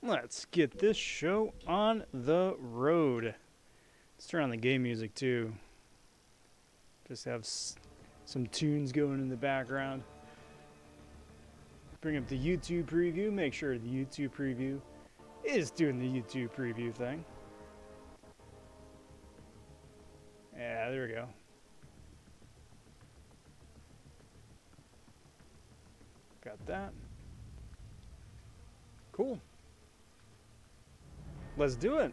let's get this show on the road. Let's turn on the game music too. Just have some tunes going in the background. Bring up the YouTube preview. Make sure the YouTube preview is doing the YouTube preview thing. Yeah, there we go. Got that. Cool. Let's do it.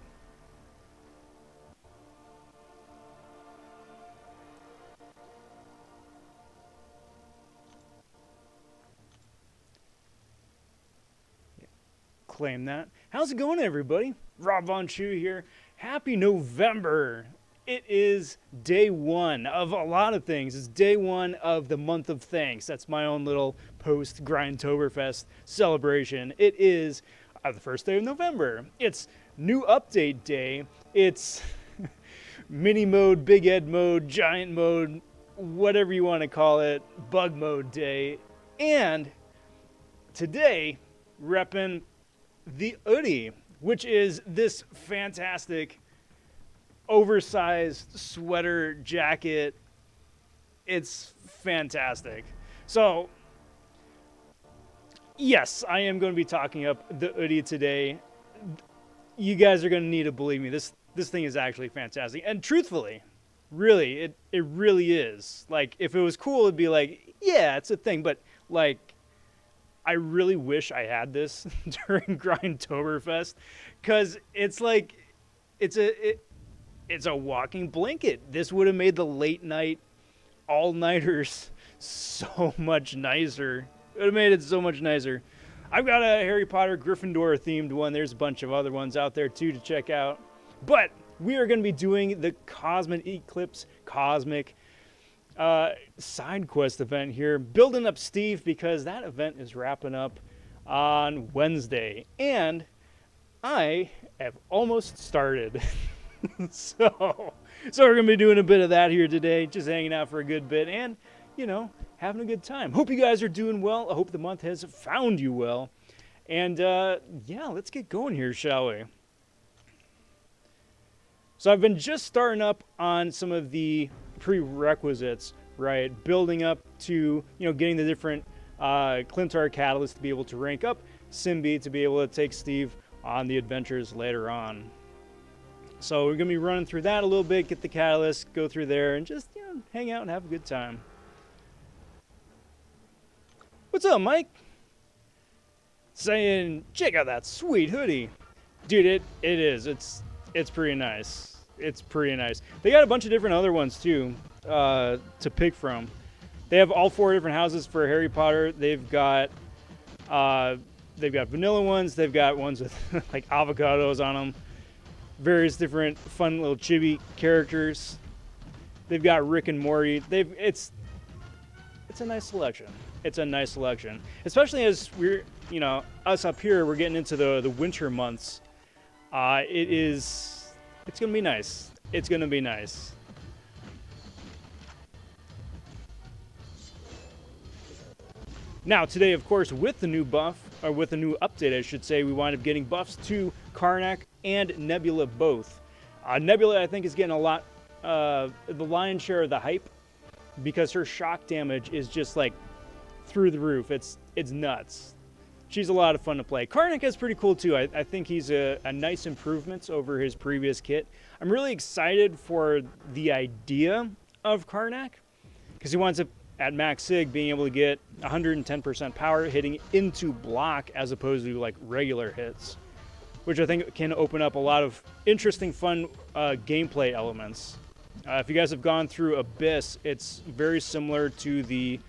Claim that. How's it going, everybody? ROBVONSHOE here. Happy November. It is day one of a lot of things. It's day one of the month of thanks. That's my own little post GRIND-toberfest celebration. It is the first day of November. It's new update day. It's mini mode, big ed mode, giant mode, whatever you want to call it, bug mode day. And today, repping the OODIE, which is this fantastic oversized sweater jacket. It's fantastic. So yes, I am going to be talking up the OODIE today. You guys are going to need to believe me. This thing is actually fantastic. And truthfully, really, it really is. Like, if it was cool, it'd be like, yeah, it's a thing. But like, I really wish I had this during GRIND-toberfest, because it's like, it's a walking blanket. This would have made the late night all-nighters so much nicer. It would have made it so much nicer. I've got a Harry Potter Gryffindor themed one. There's a bunch of other ones out there too to check out. But we are going to be doing the Cosmic Eclipse Cosmic side quest event here. Building up Steve, because that event is wrapping up on Wednesday. And I have almost started. So we're going to be doing a bit of that here today, just hanging out for a good bit and, you know, having a good time. Hope you guys are doing well. I hope the month has found you well. And, yeah, let's get going here, shall we? So I've been just starting up on some of the prerequisites, right? Building up to, you know, getting the different Clintar catalysts to be able to rank up Simbi to be able to take Steve on the adventures later on. So we're going to be running through that a little bit, get the catalyst, go through there, and just, you know, hang out and have a good time. What's up, Mike? Saying, check out that sweet hoodie. Dude, it is. It's pretty nice. It's pretty nice. They got a bunch of different other ones, too, to pick from. They have all 4 different houses for Harry Potter. They've got vanilla ones. They've got ones with, like, avocados on them. Various different fun little chibi characters. They've got Rick and Morty. It's a nice selection. It's a nice selection, especially as we're, you know, us up here, we're getting into the winter months. It's gonna be nice. It's gonna be nice. Now, today, of course, with the new buff, or with the new update, I should say, we wind up getting buffs to Karnak and Nebula both. Nebula, I think, is getting a lot, the lion's share of the hype, because her shock damage is just, like, through the roof. It's nuts. She's a lot of fun to play. Karnak is pretty cool, too. I think he's a nice improvement over his previous kit. I'm really excited for the idea of Karnak, because he winds up at max sig being able to get 110% power hitting into block as opposed to like regular hits, which I think can open up a lot of interesting, fun gameplay elements. If you guys have gone through Abyss, it's very similar to the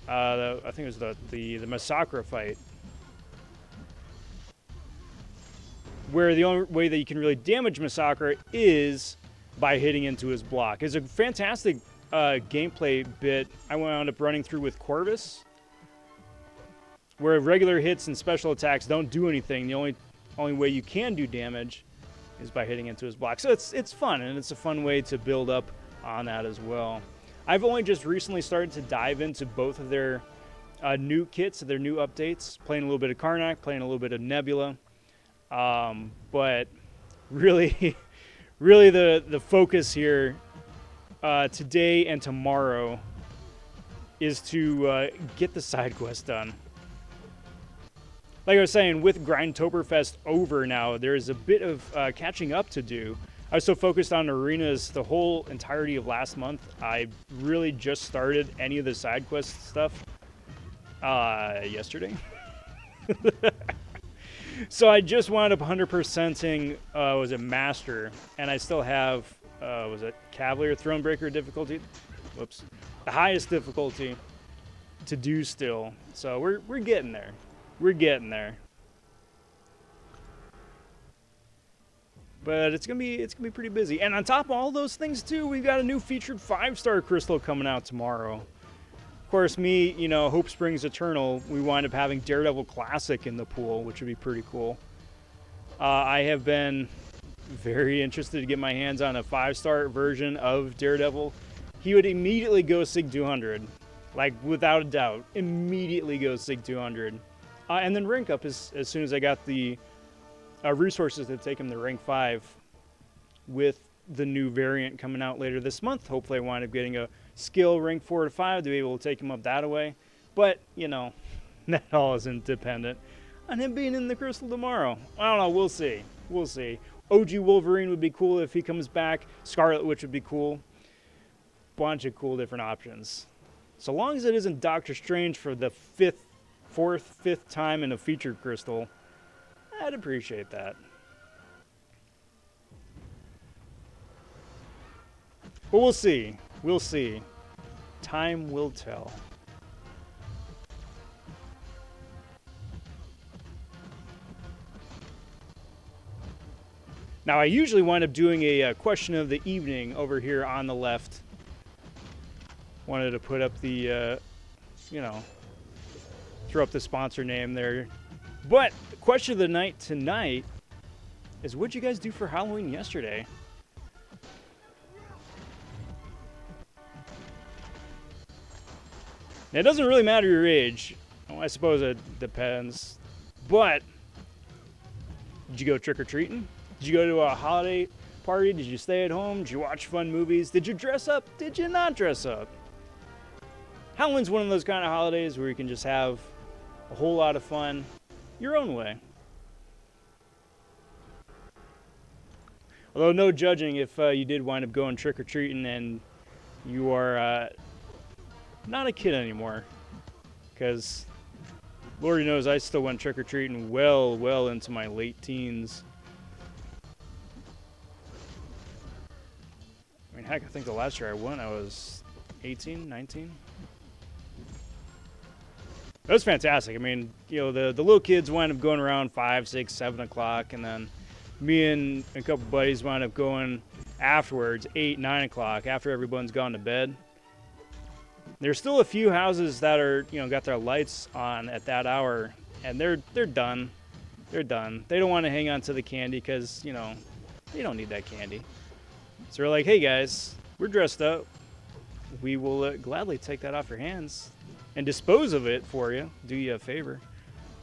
I think it was the Massacre fight, where the only way that you can really damage Massacre is by hitting into his block. It's a fantastic gameplay bit I wound up running through with Corvus, where regular hits and special attacks don't do anything. The only way you can do damage is by hitting into his block. So it's fun, and it's a fun way to build up on that as well. I've only just recently started to dive into both of their new kits, their new updates, playing a little bit of Karnak, playing a little bit of Nebula. But really, really the focus here today and tomorrow is to get the side quest done. Like I was saying, with GRIND-toberfest over now, there's a bit of catching up to do. I was so focused on arenas the whole entirety of last month, I really just started any of the side quest stuff yesterday. So I just wound up 100%ing, was it Master, and I still have, was it Cavalier Thronebreaker difficulty? Whoops. The highest difficulty to do still. So we're getting there. We're getting there. But it's gonna be pretty busy. And on top of all those things too, we've got a new featured 5-star crystal coming out tomorrow. Of course, me, you know, Hope Springs Eternal, we wind up having Daredevil Classic in the pool, which would be pretty cool. I have been very interested to get my hands on a 5-star version of Daredevil. He would immediately go Sig 200, like without a doubt, immediately go Sig 200. And then rank up as soon as I got the resources to take him to rank 5 with the new variant coming out later this month. Hopefully I wind up getting a skill rank 4 to 5 to be able to take him up that way. But, you know, that all isn't dependent on him being in the crystal tomorrow. I don't know. We'll see. We'll see. OG Wolverine would be cool if he comes back. Scarlet Witch would be cool. Bunch of cool different options. So long as it isn't Doctor Strange for the fifth time in a featured crystal, I'd appreciate that. But we'll see. We'll see. Time will tell. Now, I usually wind up doing a question of the evening over here on the left. Wanted to put up the, you know, throw up the sponsor name there. But the question of the night tonight is, what'd you guys do for Halloween yesterday? Now, it doesn't really matter your age. Well, I suppose it depends. But did you go trick-or-treating? Did you go to a holiday party? Did you stay at home? Did you watch fun movies? Did you dress up? Did you not dress up? Halloween's one of those kind of holidays where you can just have a whole lot of fun your own way. Although no judging if you did wind up going trick-or-treating and you are not a kid anymore. Because Lord knows I still went trick-or-treating well into my late teens. I mean, heck, I think the last year I went, I was 18, 19. That was fantastic. I mean, you know, the little kids wind up going around 5, 6, 7 o'clock, and then me and a couple buddies wind up going afterwards, 8, 9 o'clock, after everyone's gone to bed. There's still a few houses that are, you know, got their lights on at that hour, and they're done. They're done. They don't want to hang on to the candy because, you know, they don't need that candy. So we're like, hey guys, we're dressed up. We will gladly take that off your hands and dispose of it for you. Do you a favor.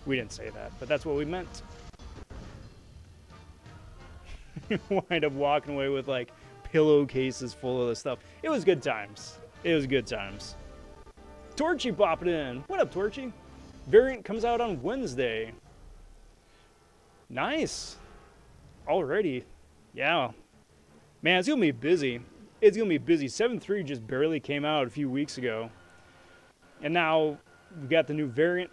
We didn't say that, but that's what we meant. Wind up walking away with like pillowcases full of the stuff. It was good times. It was good times. Torchy popping in. What up, Torchy? Variant comes out on Wednesday. Nice. Already. Yeah. Man, it's going to be busy. It's going to be busy. 7.3 just barely came out a few weeks ago. And now we've got the new variant.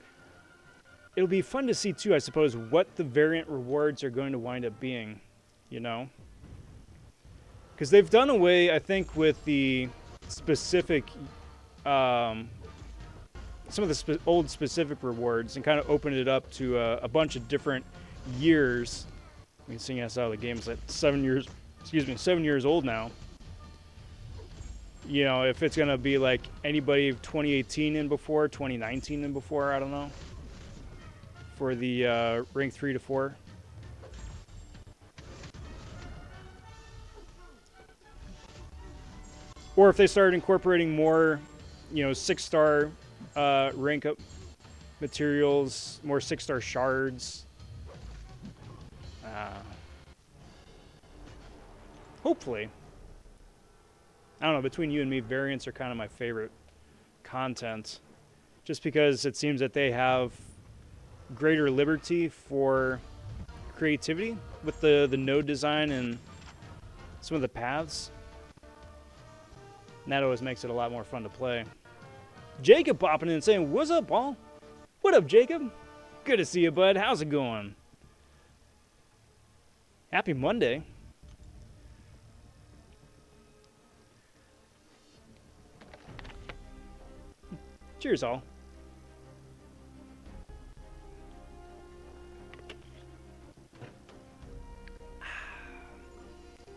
It'll be fun to see, too, I suppose, what the variant rewards are going to wind up being, you know? Because they've done away, I think, with the specific, some of the old specific rewards and kind of opened it up to a bunch of different years. I mean, seeing as how the game's like 7 years old now. You know, if it's going to be like anybody 2018 and before, 2019 and before, I don't know. For the rank 3 to 4. Or if they start incorporating more, you know, 6-star rank up materials, more 6-star shards. Hopefully. I don't know, between you and me, variants are kind of my favorite content. Just because it seems that they have greater liberty for creativity with the node design and some of the paths. And that always makes it a lot more fun to play. Jacob popping in and saying, "What's up, Paul?" What up, Jacob? Good to see you, bud. How's it going? Happy Monday. Cheers, all.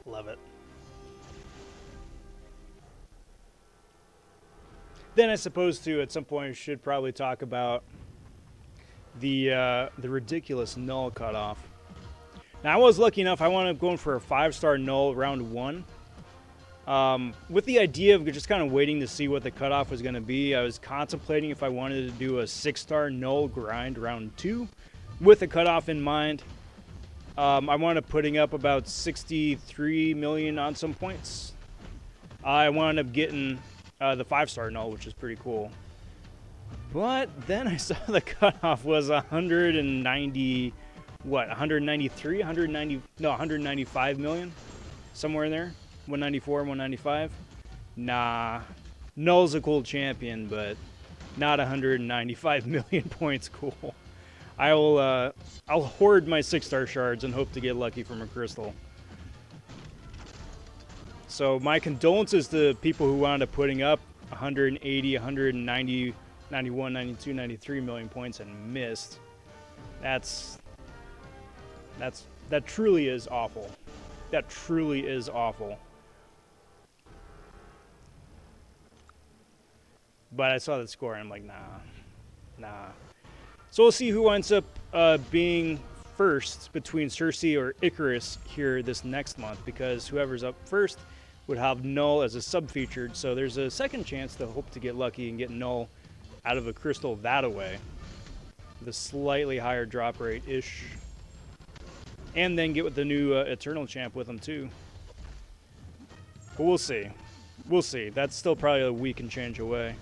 Love it. Then I suppose, too, at some point, we should probably talk about the ridiculous null cutoff. Now, I was lucky enough. I wound up going for a 5-star null round 1. With the idea of just kind of waiting to see what the cutoff was going to be. I was contemplating if I wanted to do a 6-star null grind round 2 with a cutoff in mind. I wound up putting up about 63 million on some points. I wound up getting the 5-star null, which is pretty cool. But then I saw the cutoff was 190, what, 193, 190, no, 195 million, somewhere in there, 194, 195. Nah, null's a cool champion, but not 195 million points cool. I'll hoard my 6-star shards and hope to get lucky from a crystal. So my condolences to people who wound up putting up 180, 190, 91, 92, 93 million points and missed. That truly is awful. That truly is awful. But I saw the score and I'm like, nah. So we'll see who winds up being first between Cersei or Icarus here this next month, because whoever's up first would have Null as a sub-featured, so there's a second chance to hope to get lucky and get Null out of a crystal that away with a slightly higher drop rate-ish. And then get with the new Eternal Champ with him too. But we'll see. We'll see. That's still probably a week and change away.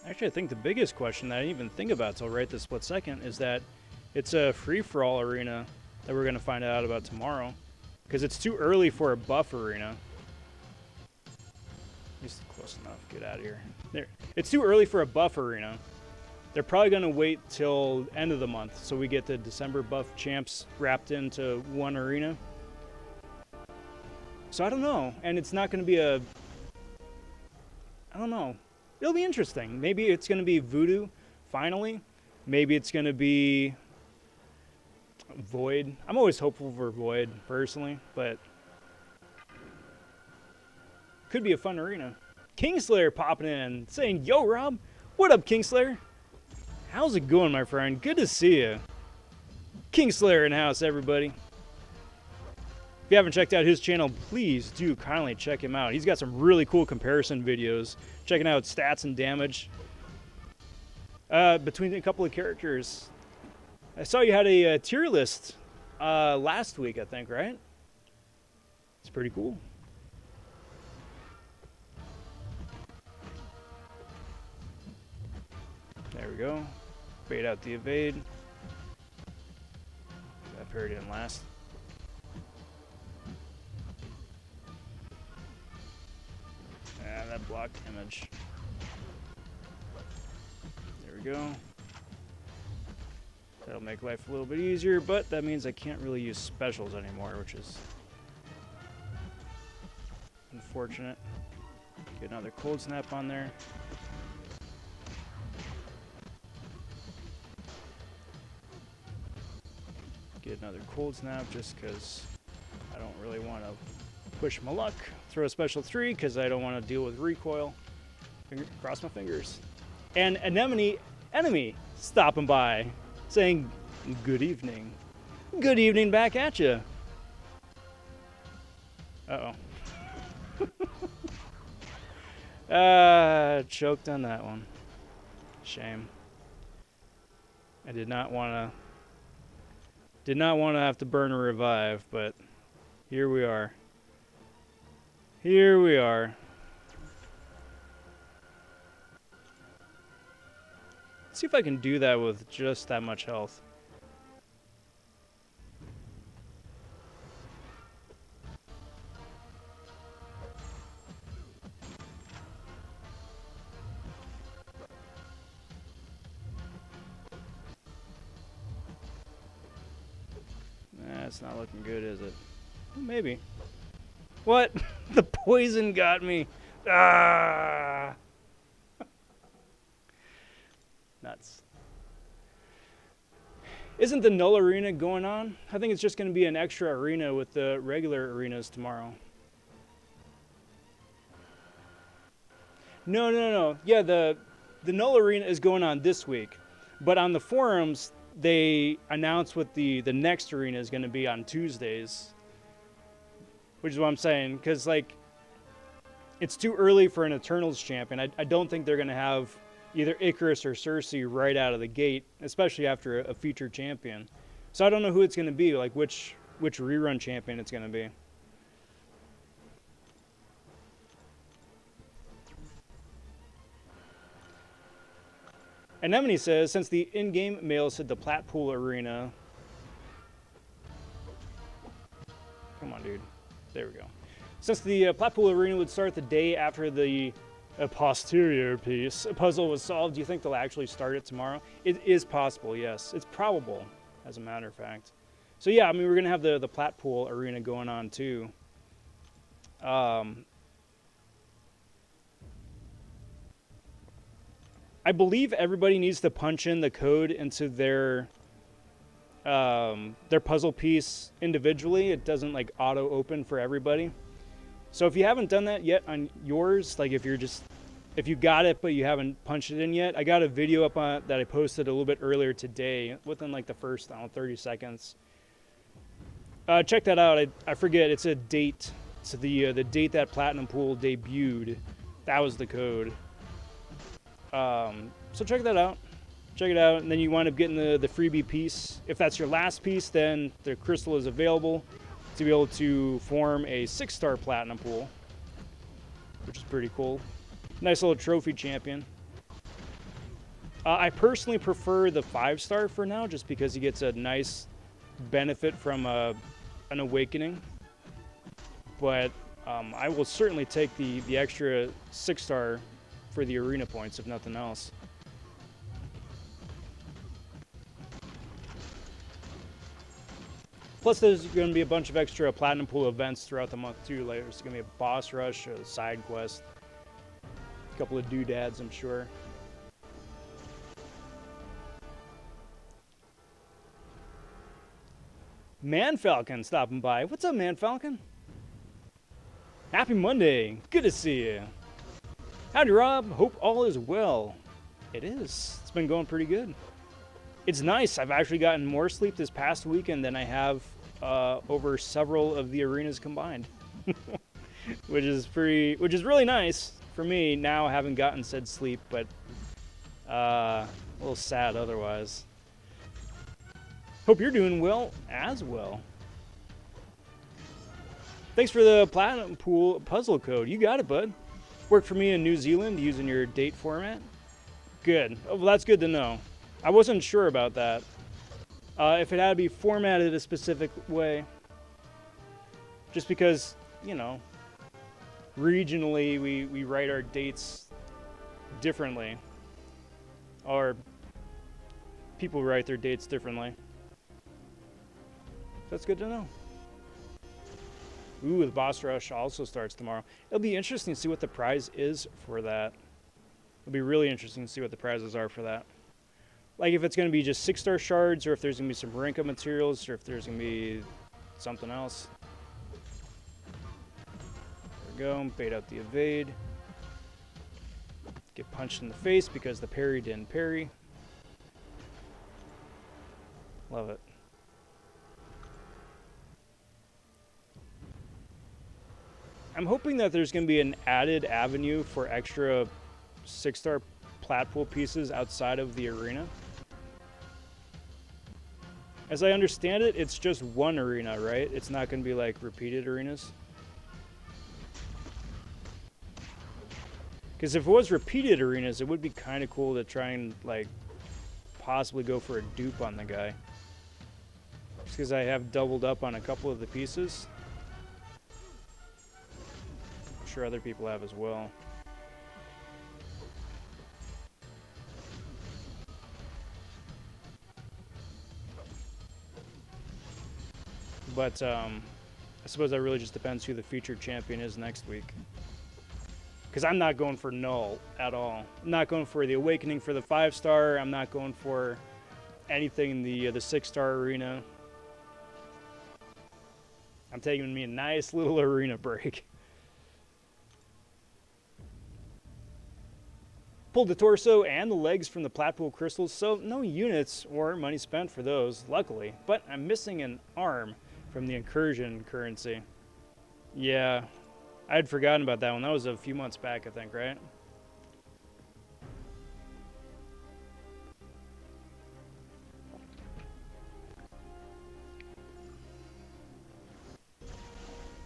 Actually, I think the biggest question that I didn't even think about till right this split second is that it's a free-for-all arena that we're going to find out about tomorrow. Because it's too early for a buff arena. Just close enough. Get out of here. There. It's too early for a buff arena. They're probably going to wait till end of the month so we get the December buff champs wrapped into one arena. So I don't know. And it's not going to be a... I don't know. It'll be interesting. Maybe it's going to be Voodoo, finally. Maybe it's going to be Void. I'm always hopeful for Void, personally, but could be a fun arena. Kingslayer popping in, saying, "Yo, Rob, what up, Kingslayer? How's it going, my friend? Good to see you." Kingslayer in house, everybody. If you haven't checked out his channel, please do kindly check him out. He's got some really cool comparison videos, checking out stats and damage between a couple of characters. I saw you had a tier list last week, I think, right? It's pretty cool. There we go. Bait out the evade. That parry didn't last. And that blocked image. There we go. That'll make life a little bit easier, but that means I can't really use specials anymore, which is unfortunate. Get another cold snap on there. Get another cold snap just because I don't really want to push my luck. Throw a special 3 because I don't want to deal with recoil. Cross my fingers. And Anemone enemy stopping by, saying good evening. Good evening back at you. Uh-oh. Choked on that one. Shame. I did not want to have to burn a revive, but here we are. Here we are. Let's see if I can do that with just that much health. It's not looking good, is it? Well, maybe. What? The poison got me. Ah! Nuts. Isn't the KNULL arena going on? I think it's just going to be an extra arena with the regular arenas tomorrow. No. Yeah, the KNULL arena is going on this week. But on the forums, they announced what the next arena is going to be on Tuesdays. Which is what I'm saying. Because, like, it's too early for an Eternals champion. I don't think they're going to have either Icarus or Cersei right out of the gate, especially after a featured champion. So I don't know who it's going to be, like which rerun champion it's going to be. Anemone says, since the in-game mail said the Platpool Arena... Come on, dude. There we go. Since the Platpool Arena would start the day after the posterior piece puzzle was solved, do you think they'll actually start it tomorrow? It is possible, yes. It's probable, as a matter of fact. So yeah, I mean, we're going to have the Platpool Arena going on, too. I believe everybody needs to punch in the code into their puzzle piece individually. It doesn't like auto open for everybody. So if you haven't done that yet on yours, like if you got it but you haven't punched it in yet, I got a video up on that I posted a little bit earlier today, within like the first 30 seconds. Check that out. I forget, it's a date. So the date that Platinum Pool debuted, that was the code. So check that out. Check it out, and then you wind up getting the freebie piece. If that's your last piece, then the crystal is available to be able to form a 6-star Platinum Pool, which is pretty cool. Nice little trophy champion. I personally prefer the 5-star for now, just because he gets a nice benefit from an awakening. But I will certainly take the extra 6-star for the arena points, if nothing else. Plus, there's going to be a bunch of extra Platinum Pool events throughout the month, too. Like, there's going to be a boss rush, a side quest, a couple of doodads, I'm sure. Man Falcon stopping by. What's up, Man Falcon? Happy Monday. Good to see you. Howdy, Rob. Hope all is well. It is. It's been going pretty good. It's nice. I've actually gotten more sleep this past weekend than I have over several of the arenas combined, which is really nice for me now. I haven't gotten said sleep, but a little sad otherwise. Hope you're doing well as well. Thanks for the Platinum Pool puzzle code. You got it, bud. Worked for me in New Zealand using your date format. Good. Oh, well, that's good to know. I wasn't sure about that. If it had to be formatted a specific way. Just because, you know, regionally we write our dates differently. Or people write their dates differently. That's good to know. Ooh, the boss rush also starts tomorrow. It'll be interesting to see what the prize is for that. It'll be really interesting to see what the prizes are for that. Like if it's going to be just 6-star shards, or if there's going to be some Rinka materials, or if there's going to be something else. There we go. Bait out the evade. Get punched in the face because the parry didn't parry. Love it. I'm hoping that there's going to be an added avenue for extra 6-star Platpool pieces outside of the arena. As I understand it, it's just one arena, right? It's not going to be like repeated arenas. Because if it was repeated arenas, it would be kind of cool to try and like possibly go for a dupe on the guy. Just because I have doubled up on a couple of the pieces. I'm sure other people have as well. But I suppose that really just depends who the featured champion is next week. Because I'm not going for KNULL at all. I'm not going for the Awakening for the 5-star. I'm not going for anything in the 6-star arena. I'm taking me a nice little arena break. Pulled the torso and the legs from the Platpool crystals, so no units or money spent for those, luckily. But I'm missing an arm from the incursion currency. Yeah, I had forgotten about that one. That was a few months back, I think, right?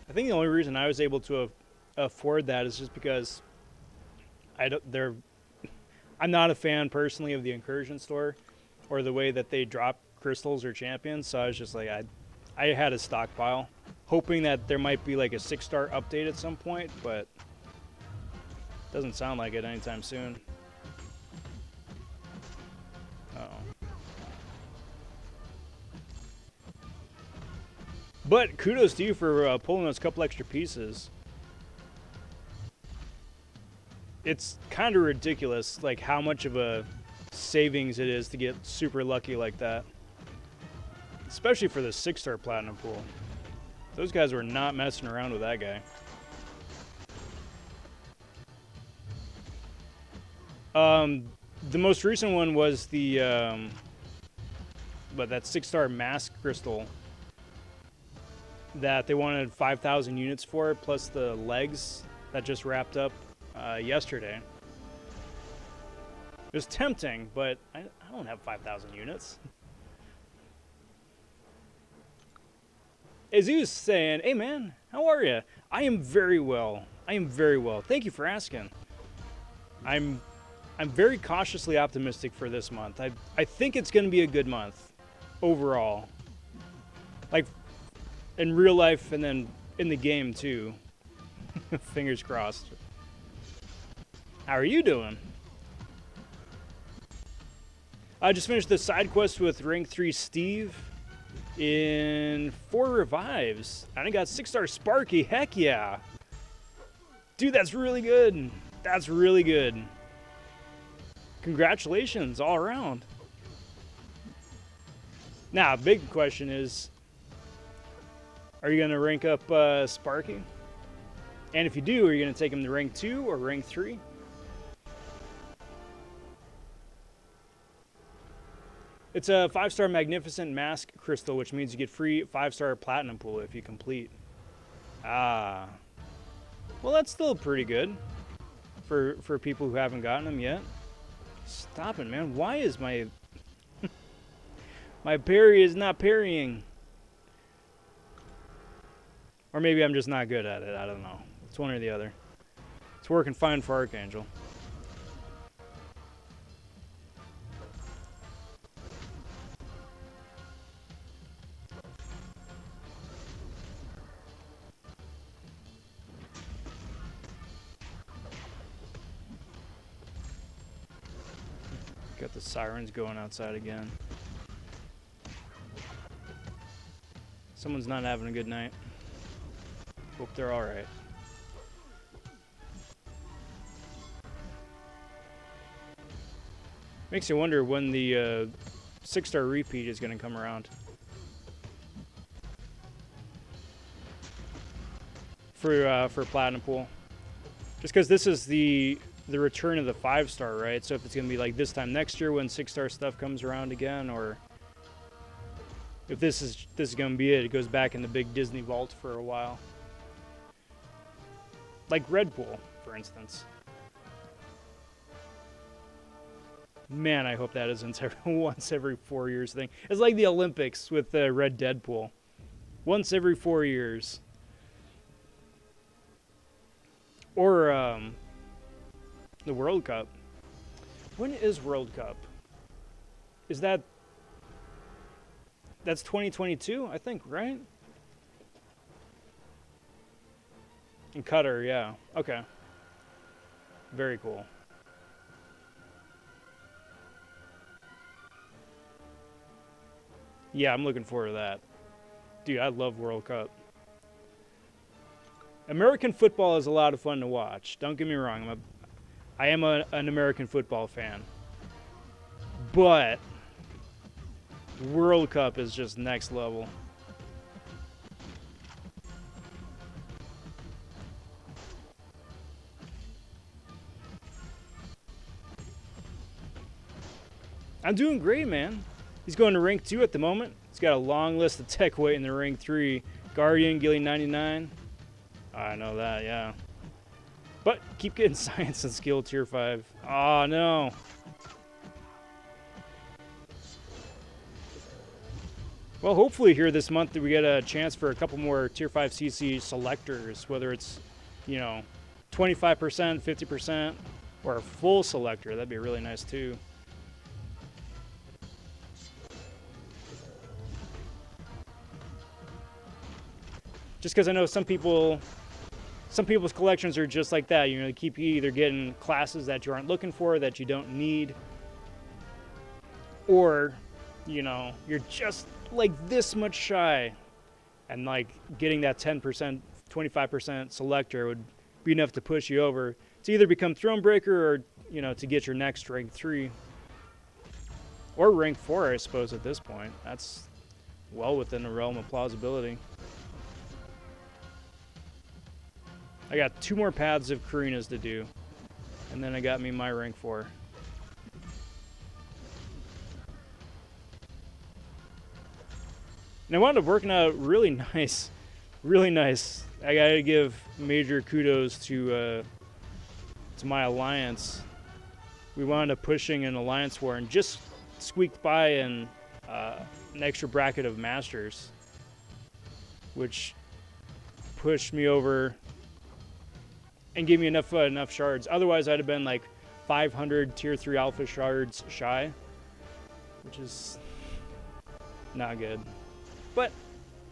I think the only reason I was able to afford that is just because I'm not a fan personally of the incursion store or the way that they drop crystals or champions, so I was just like, I had a stockpile, hoping that there might be like a 6-star update at some point, but doesn't sound like it anytime soon. Uh-oh. But kudos to you for pulling those couple extra pieces. It's kind of ridiculous, like how much of a savings it is to get super lucky like that. Especially for the 6-star platinum pool. Those guys were not messing around with that guy. The most recent one was the, that 6-star mask crystal that they wanted 5,000 units for, plus the legs that just wrapped up yesterday. It was tempting, but I don't have 5,000 units. As he was saying, hey man, how are you? I am very well. I am very well. Thank you for asking. I'm very cautiously optimistic for this month. I think it's going to be a good month overall. Like in real life and then in the game too. Fingers crossed. How are you doing? I just finished the side quest with rank 3 Steve in 4 revives. And I got 6-star Sparky. Heck yeah. Dude, that's really good. That's really good. Congratulations all around. Now, big question is, are you going to rank up Sparky? And if you do, are you going to take him to rank 2 or rank 3? It's a 5-star Magnificent Mask Crystal, which means you get free 5-star Platinum Pool if you complete. Ah. Well, that's still pretty good for people who haven't gotten them yet. Stop it, man. Why is my... my parry is not parrying? Or maybe I'm just not good at it. I don't know. It's one or the other. It's working fine for Archangel. Got the sirens going outside again. Someone's not having a good night. Hope they're alright. Makes you wonder when the 6-star repeat is going to come around. For Platinum Pool. Just because this is the return of the 5-star, right? So if it's going to be like this time next year when 6-star stuff comes around again, or if this is going to be it, it goes back in the big Disney vault for a while. Like Red Pool, for instance. Man, I hope that isn't a once every 4 years thing. It's like the Olympics with the red Deadpool. Once every 4 years. Or the World Cup. When is World Cup? Is that's 2022, I think, right? In Qatar, yeah. Okay. Very cool. Yeah, I'm looking forward to that. Dude, I love World Cup. American football is a lot of fun to watch. Don't get me wrong. I am an American football fan. But World Cup is just next level. I'm doing great, man. He's going to rank 2 at the moment. He's got a long list of tech weight in the rank 3. Guardian, Gilly 99. I know that, yeah. But keep getting science and skill tier 5. Oh, no. Well, hopefully here this month we get a chance for a couple more tier 5 CC selectors, whether it's, you know, 25%, 50%, or a full selector. That'd be really nice too. Just because I know some people's collections are just like that. You know, they keep either getting classes that you aren't looking for, that you don't need, or, you know, you're just like this much shy, and like getting that 10%, 25% selector would be enough to push you over to either become Thronebreaker or, you know, to get your next rank 3 or rank 4, I suppose, at this point. That's well within the realm of plausibility. I got 2 more paths of Karina's to do, and then I got me my rank 4. And I wound up working out really nice, really nice. I gotta give major kudos to my alliance. We wound up pushing an alliance war and just squeaked by an extra bracket of masters, which pushed me over and gave me enough shards. Otherwise, I'd have been like 500 tier 3 alpha shards shy, which is not good. But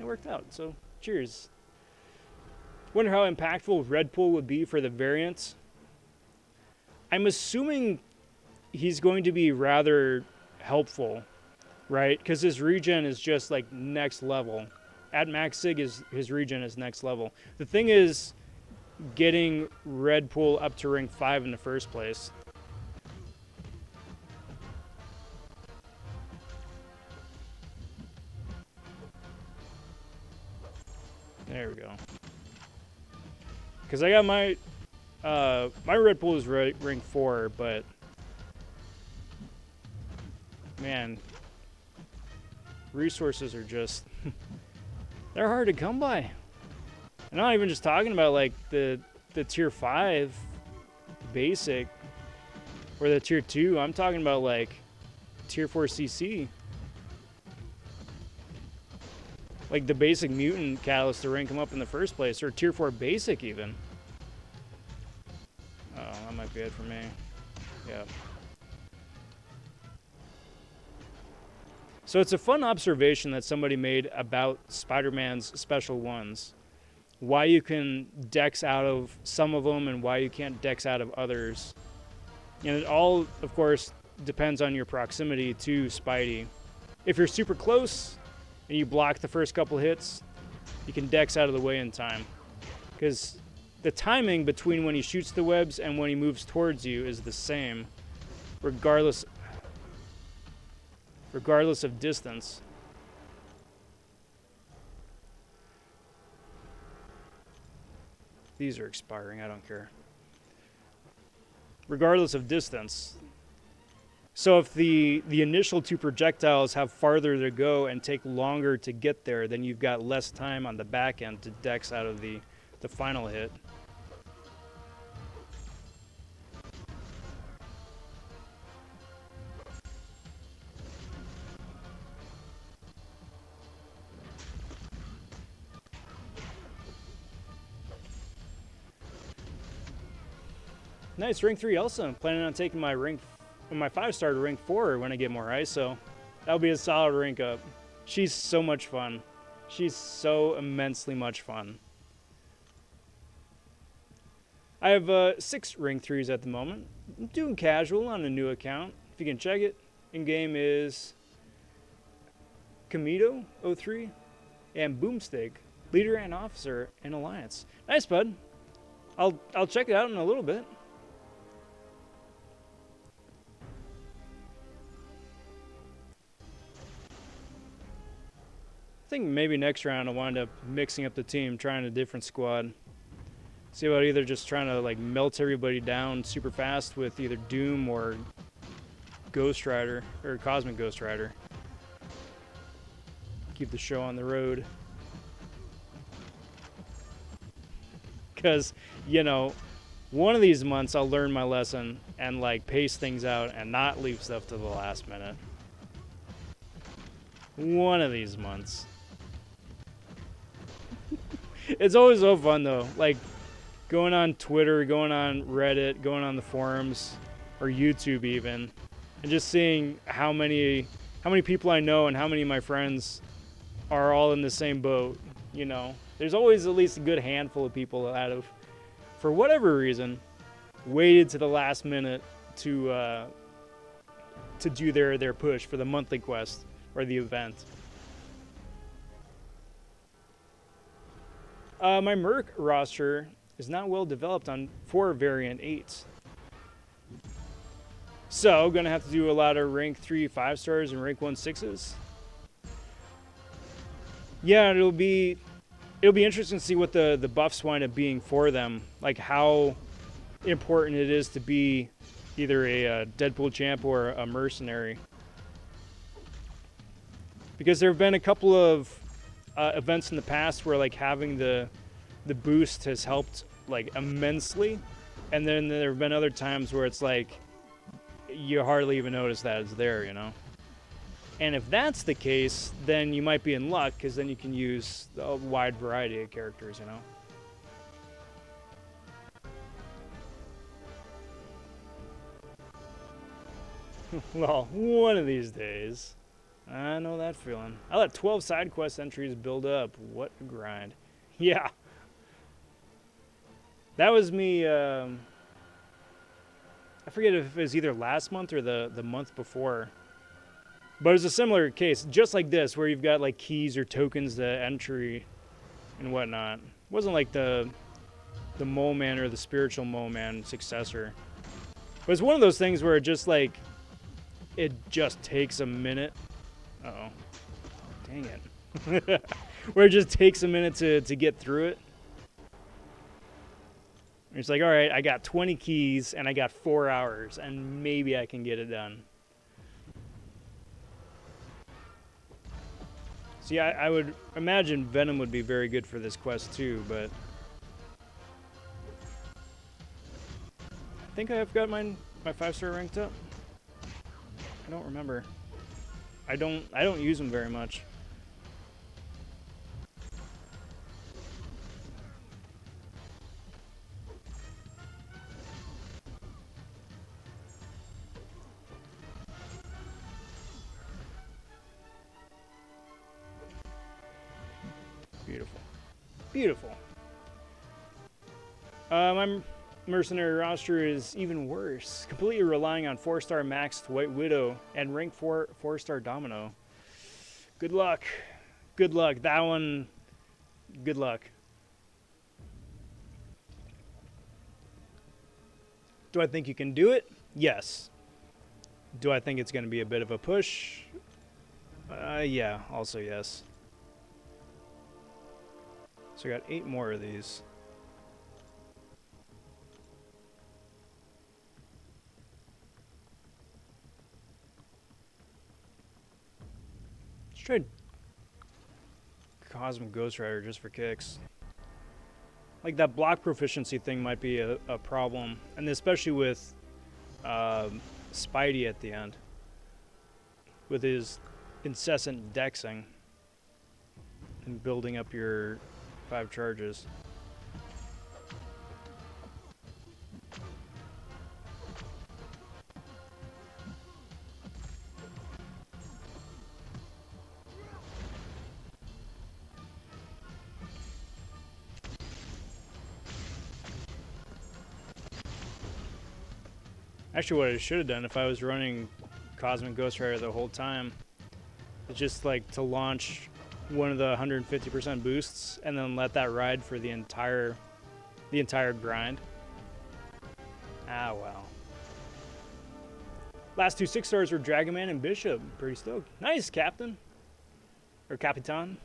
it worked out, so cheers. Wonder how impactful Red Pool would be for the variants. I'm assuming he's going to be rather helpful, right? Because his regen is just like next level. At max sig, his regen is next level. The thing is, getting Red Pool up to rank 5 in the first place. There we go. Because I got my Red Pool is rank 4, but man, resources are just they're hard to come by. I'm not even just talking about like the tier 5 basic or the tier 2. I'm talking about like tier 4 CC. Like the basic mutant catalyst to rank him up in the first place, or tier 4 basic even. Oh, that might be it for me. Yeah. So it's a fun observation that somebody made about Spider-Man's special ones. Why you can dex out of some of them and why you can't dex out of others. And it all, of course, depends on your proximity to Spidey. If you're super close and you block the first couple hits, you can dex out of the way in time. Because the timing between when he shoots the webs and when he moves towards you is the same, regardless of distance. These are expiring, I don't care. Regardless of distance. So if the initial 2 projectiles have farther to go and take longer to get there, then you've got less time on the back end to dex out of the final hit. Nice, rank 3 Elsa. I'm planning on taking my 5-star to rank 4 when I get more ISO. That'll be a solid rank up. She's so much fun. She's so immensely much fun. I have 6 rank 3s at the moment. I'm doing casual on a new account. If you can check it, in-game is Kamido03 and Boomstick, leader and officer in Alliance. Nice, bud. I'll check it out in a little bit. I think maybe next round I'll wind up mixing up the team, trying a different squad. See about either just trying to like melt everybody down super fast with either Doom or Ghost Rider or Cosmic Ghost Rider. Keep the show on the road. Because, you know, one of these months I'll learn my lesson and like pace things out and not leave stuff to the last minute. One of these months. It's always so fun though, like going on Twitter, going on Reddit, going on the forums, or YouTube even, and just seeing how many people I know and how many of my friends are all in the same boat. You know, there's always at least a good handful of people that have, for whatever reason, waited to the last minute to do their push for the monthly quest or the event. My Merc roster is not well developed on 4 variant 8s. So, gonna have to do a lot of rank 3 5-stars and rank 1 6s. Yeah, it'll be interesting to see what the buffs wind up being for them. Like how important it is to be either a Deadpool champ or a mercenary. Because there have been a couple of events in the past where like having the boost has helped like immensely, and then there have been other times where it's like you hardly even notice that it's there, you know. And if that's the case, then you might be in luck, because then you can use a wide variety of characters, you know. Well, one of these days. I know that feeling. I let 12 side quest entries build up. What a grind. Yeah. That was me, I forget if it was either last month or the month before. But it was a similar case, just like this, where you've got like keys or tokens to entry and whatnot. It wasn't like the Mole Man or the Spiritual Mole Man successor. But it's one of those things where it just like, it just takes a minute. Uh-oh. Dang it. Where it just takes a minute to get through it. It's like, all right, I got 20 keys and I got 4 hours and maybe I can get it done. See, I would imagine Venom would be very good for this quest too, but I think I've got my 5-star ranked up. I don't remember. I don't use them very much. Beautiful. Beautiful. My mercenary roster is even worse. Completely relying on 4-star maxed White Widow and rank 4-star Domino. Good luck. Good luck. That one, good luck. Do I think you can do it? Yes. Do I think it's going to be a bit of a push? Yeah, also yes. So I got 8 more of these. Let's try Cosmic Ghost Rider just for kicks. Like that block proficiency thing might be a problem, and especially with Spidey at the end, with his incessant dexing and building up your 5 charges. Actually, what I should have done if I was running Cosmic Ghost Rider the whole time is just like to launch one of the 150% boosts and then let that ride for the entire grind. Ah, well. Last 2 6-stars were Dragon Man and Bishop. Pretty stoked. Nice, Captain. Or Capitan.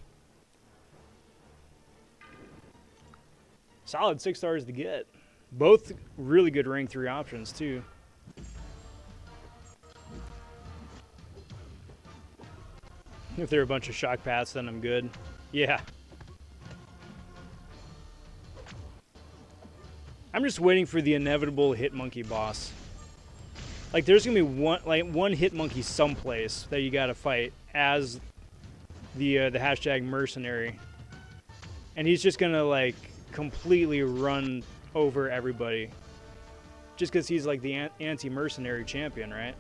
Solid 6 stars to get. Both really good rank 3 options, too. If they're a bunch of shock paths, then I'm good. Yeah. I'm just waiting for the inevitable hit monkey boss. Like, there's gonna be one hit monkey someplace that you gotta fight as the hashtag mercenary, and he's just gonna like completely run over everybody, just because he's like the anti-mercenary champion, right?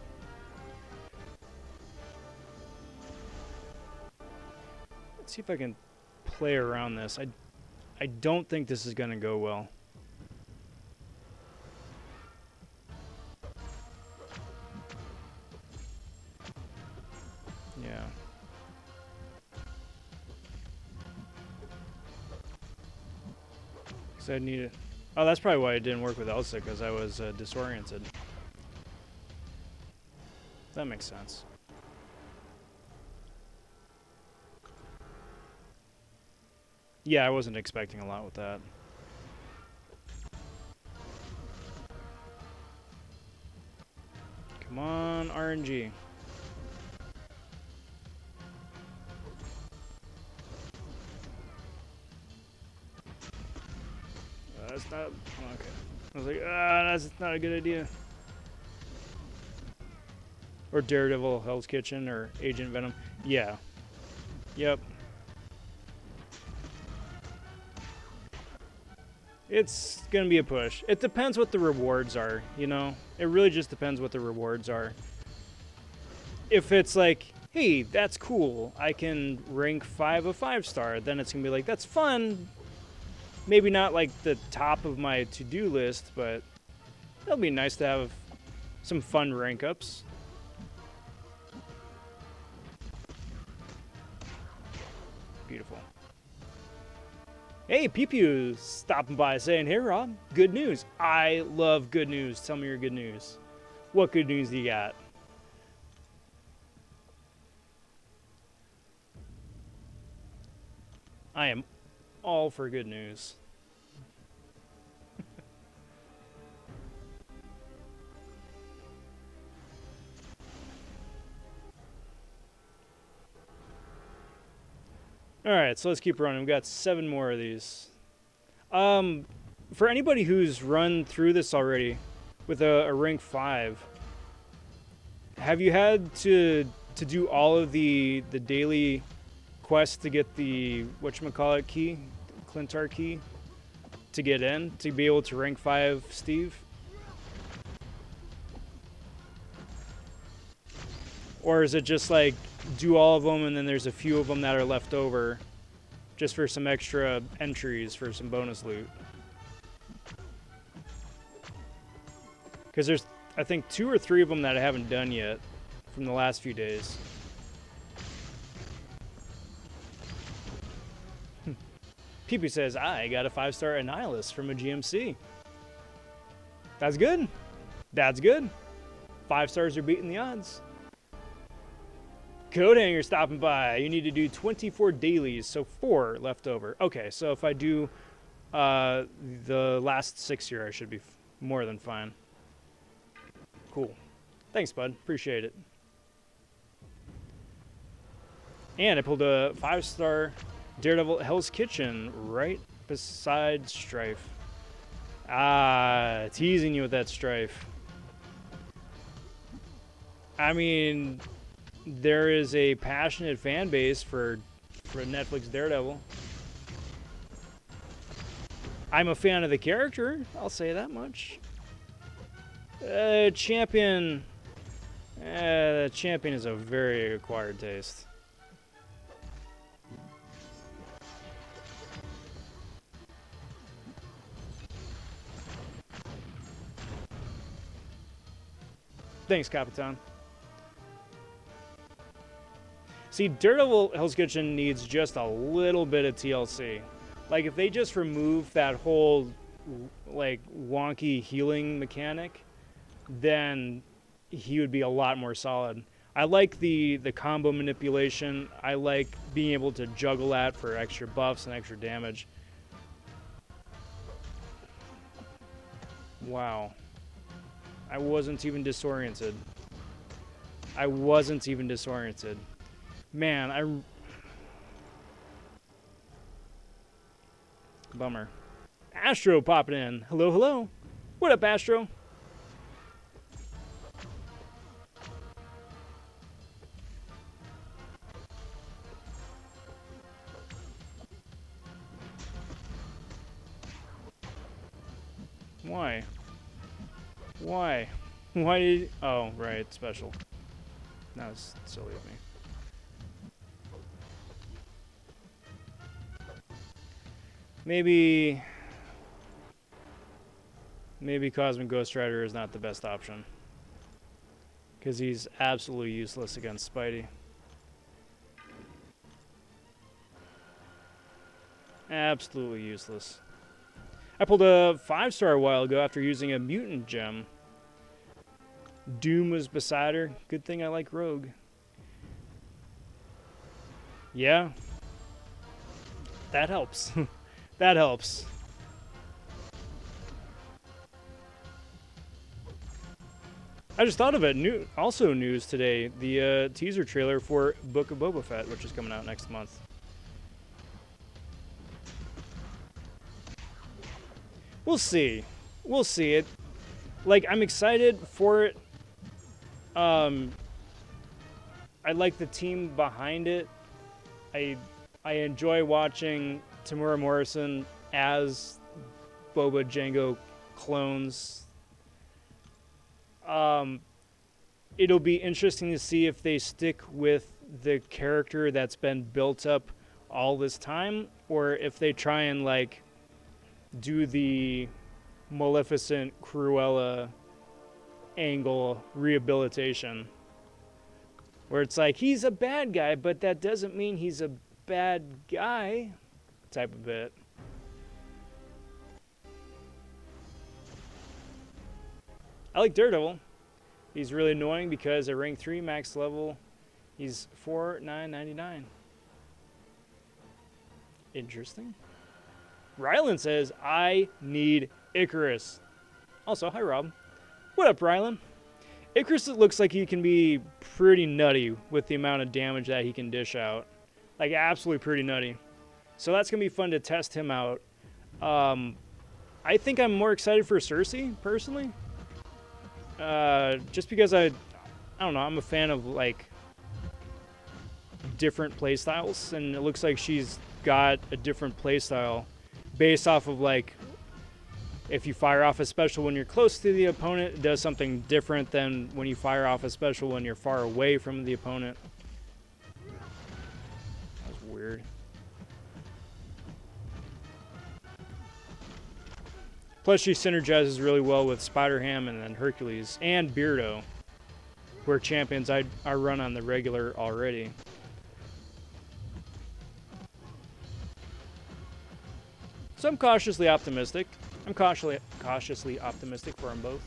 Let's see if I can play around this. I don't think this is gonna go well. Yeah. Because I need it. Oh, that's probably why it didn't work with Elsa, because I was disoriented. That makes sense. Yeah, I wasn't expecting a lot with that. Come on, RNG. That's not... Okay. I was like, that's not a good idea. Or Daredevil, Hell's Kitchen, or Agent Venom. Yeah. Yep. It's gonna be a push. It depends what the rewards are, you know? It really just depends what the rewards are. If it's like, hey, that's cool, I can rank 5 a 5-star, then it's gonna be like, that's fun. Maybe not like the top of my to-do list, but it'll be nice to have some fun rank ups. Beautiful. Hey, Pew stopping by saying, hey, Rob, good news. I love good news. Tell me your good news. What good news do you got? I am all for good news. Alright, so let's keep running. We've got 7 more of these. For anybody who's run through this already with a rank 5, have you had to do all of the daily quests to get the whatchamacallit key, Clintar key, to get in, to be able to rank 5 Steve? Or is it just like do all of them and then there's a few of them that are left over just for some extra entries for some bonus loot? Because there's, I think, 2 or 3 of them that I haven't done yet from the last few days. Peepee says, I got a 5-star Annihilus from a GMC. That's good. That's good. 5 stars are beating the odds. Code Hanger stopping by. You need to do 24 dailies, so 4 left over. Okay, so if I do the last 6 here, I should be more than fine. Cool. Thanks, bud. Appreciate it. And I pulled a 5-star Daredevil Hell's Kitchen right beside Strife. Ah, teasing you with that Strife. I mean, there is a passionate fan base for Netflix Daredevil. I'm a fan of the character, I'll say that much. Champion. Champion is a very acquired taste. Thanks, Capitan. See, Daredevil Hell's Kitchen needs just a little bit of TLC. Like, if they just remove that whole, like, wonky healing mechanic, then he would be a lot more solid. I like the combo manipulation. I like being able to juggle that for extra buffs and extra damage. Wow. I wasn't even disoriented. I wasn't even disoriented. Man, Bummer. Astro popping in. Hello, hello. What up, Astro? Why? Why? Why did... Oh, right. Special. That was silly of me. Maybe Cosmic Ghost Rider is not the best option. Because he's absolutely useless against Spidey. Absolutely useless. I pulled a 5-star a while ago after using a mutant gem. Doom was beside her. Good thing I like Rogue. Yeah. That helps. That helps. I just thought of it. Also news today. The teaser trailer for Book of Boba Fett, which is coming out next month. We'll see. We'll see it. Like, I'm excited for it. I like the team behind it. I enjoy watching Tamura Morrison as Boba Jango clones. It'll be interesting to see if they stick with the character that's been built up all this time, or if they try and, like, do the Maleficent Cruella angle rehabilitation, where it's like, he's a bad guy, but that doesn't mean he's a bad guy type of bit. I like Daredevil. He's really annoying because at rank 3 max level, he's 4,999. Interesting. Rylan says, I need Icarus. Also, hi Rob. What up, Rylan? Icarus looks like he can be pretty nutty with the amount of damage that he can dish out. Like, absolutely pretty nutty. So that's going to be fun to test him out. I think I'm more excited for Cersei, personally. Just because I don't know, I'm a fan of, like, different playstyles. And it looks like she's got a different playstyle based off of, like, if you fire off a special when you're close to the opponent, it does something different than when you fire off a special when you're far away from the opponent. That was weird. Plus, she synergizes really well with Spider-Ham and then Hercules and Beardo, who are champions I run on the regular already. So I'm cautiously optimistic. I'm cautiously optimistic for them both.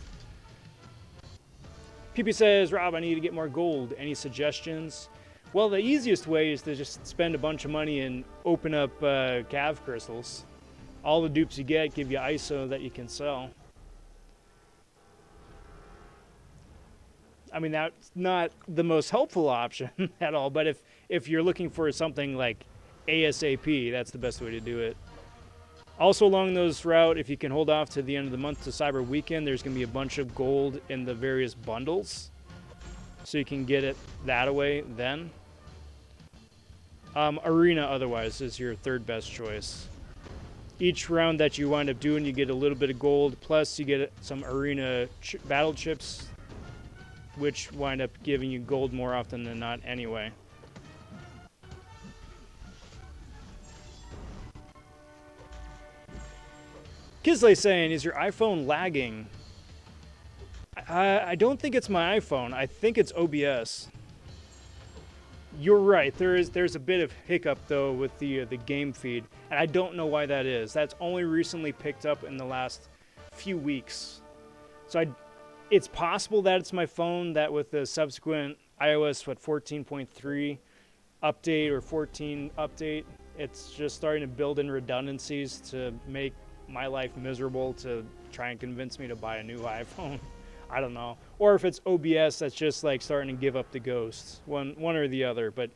PP says, Rob, I need to get more gold. Any suggestions? Well, the easiest way is to just spend a bunch of money and open up Cav crystals. All the dupes you get give you ISO that you can sell. I mean, that's not the most helpful option at all, but if you're looking for something like ASAP, that's the best way to do it. Also along those route, if you can hold off to the end of the month to Cyber Weekend, there's going to be a bunch of gold in the various bundles. So you can get it that way then. Arena otherwise is your third best choice. Each round that you wind up doing, you get a little bit of gold, plus you get some arena battle chips, which wind up giving you gold more often than not anyway. Kisley saying, is your iPhone lagging? I don't think it's my iPhone. I think it's OBS. You're right. There's a bit of hiccup though with the game feed, and I don't know why that is. That's only recently picked up in the last few weeks. So it's possible that it's my phone that with the subsequent iOS 14.3 update or 14 update, it's just starting to build in redundancies to make my life miserable to try and convince me to buy a new iPhone. I don't know. Or if it's OBS that's just like starting to give up the ghost. One or the other. But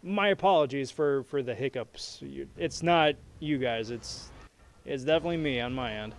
my apologies for the hiccups. It's not you guys. It's definitely me on my end.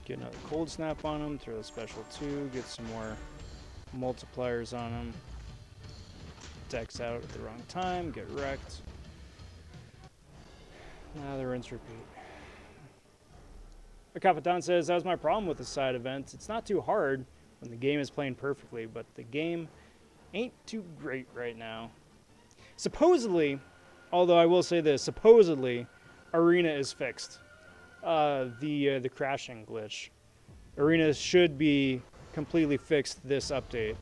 Get another cold snap on him, throw a special 2, get some more multipliers on him. Dex out at the wrong time, get wrecked. Now the rinse repeat. A Capitan says, that was my problem with the side events. It's not too hard when the game is playing perfectly, but the game ain't too great right now. Supposedly, although I will say this, supposedly, Arena is fixed. The crashing glitch. Arena should be completely fixed this update.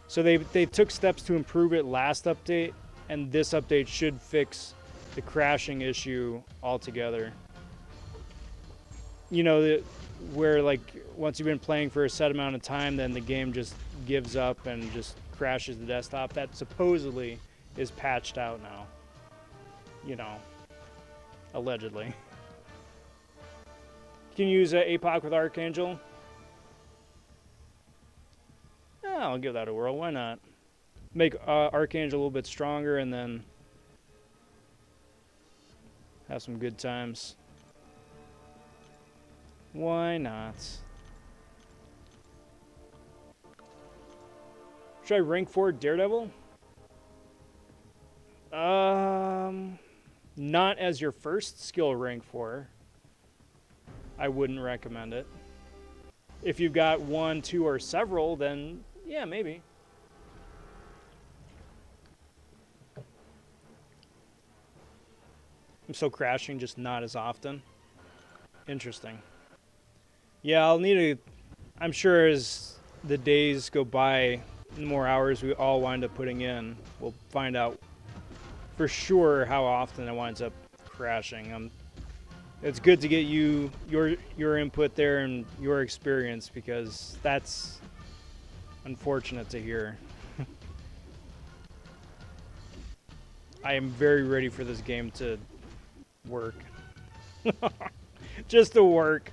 So they took steps to improve it last update, and this update should fix the crashing issue altogether. You know, where like once you've been playing for a set amount of time, then the game just gives up and just crashes the desktop. That supposedly is patched out now. You know, allegedly. You can use APOC with Archangel. Yeah, I'll give that a whirl. Why not? Make Archangel a little bit stronger and then have some good times. Why not? Should I rank 4 Daredevil? Not as your first skill rank 4. I wouldn't recommend it. If you've got 1, 2, or several, then yeah, maybe. I'm still crashing, just not as often. Interesting. Yeah, I'll need to... I'm sure as the days go by, the more hours we all wind up putting in, we'll find out for sure how often it winds up crashing. It's good to get your input there and your experience, because that's unfortunate to hear. I am very ready for this game to work. Just to work.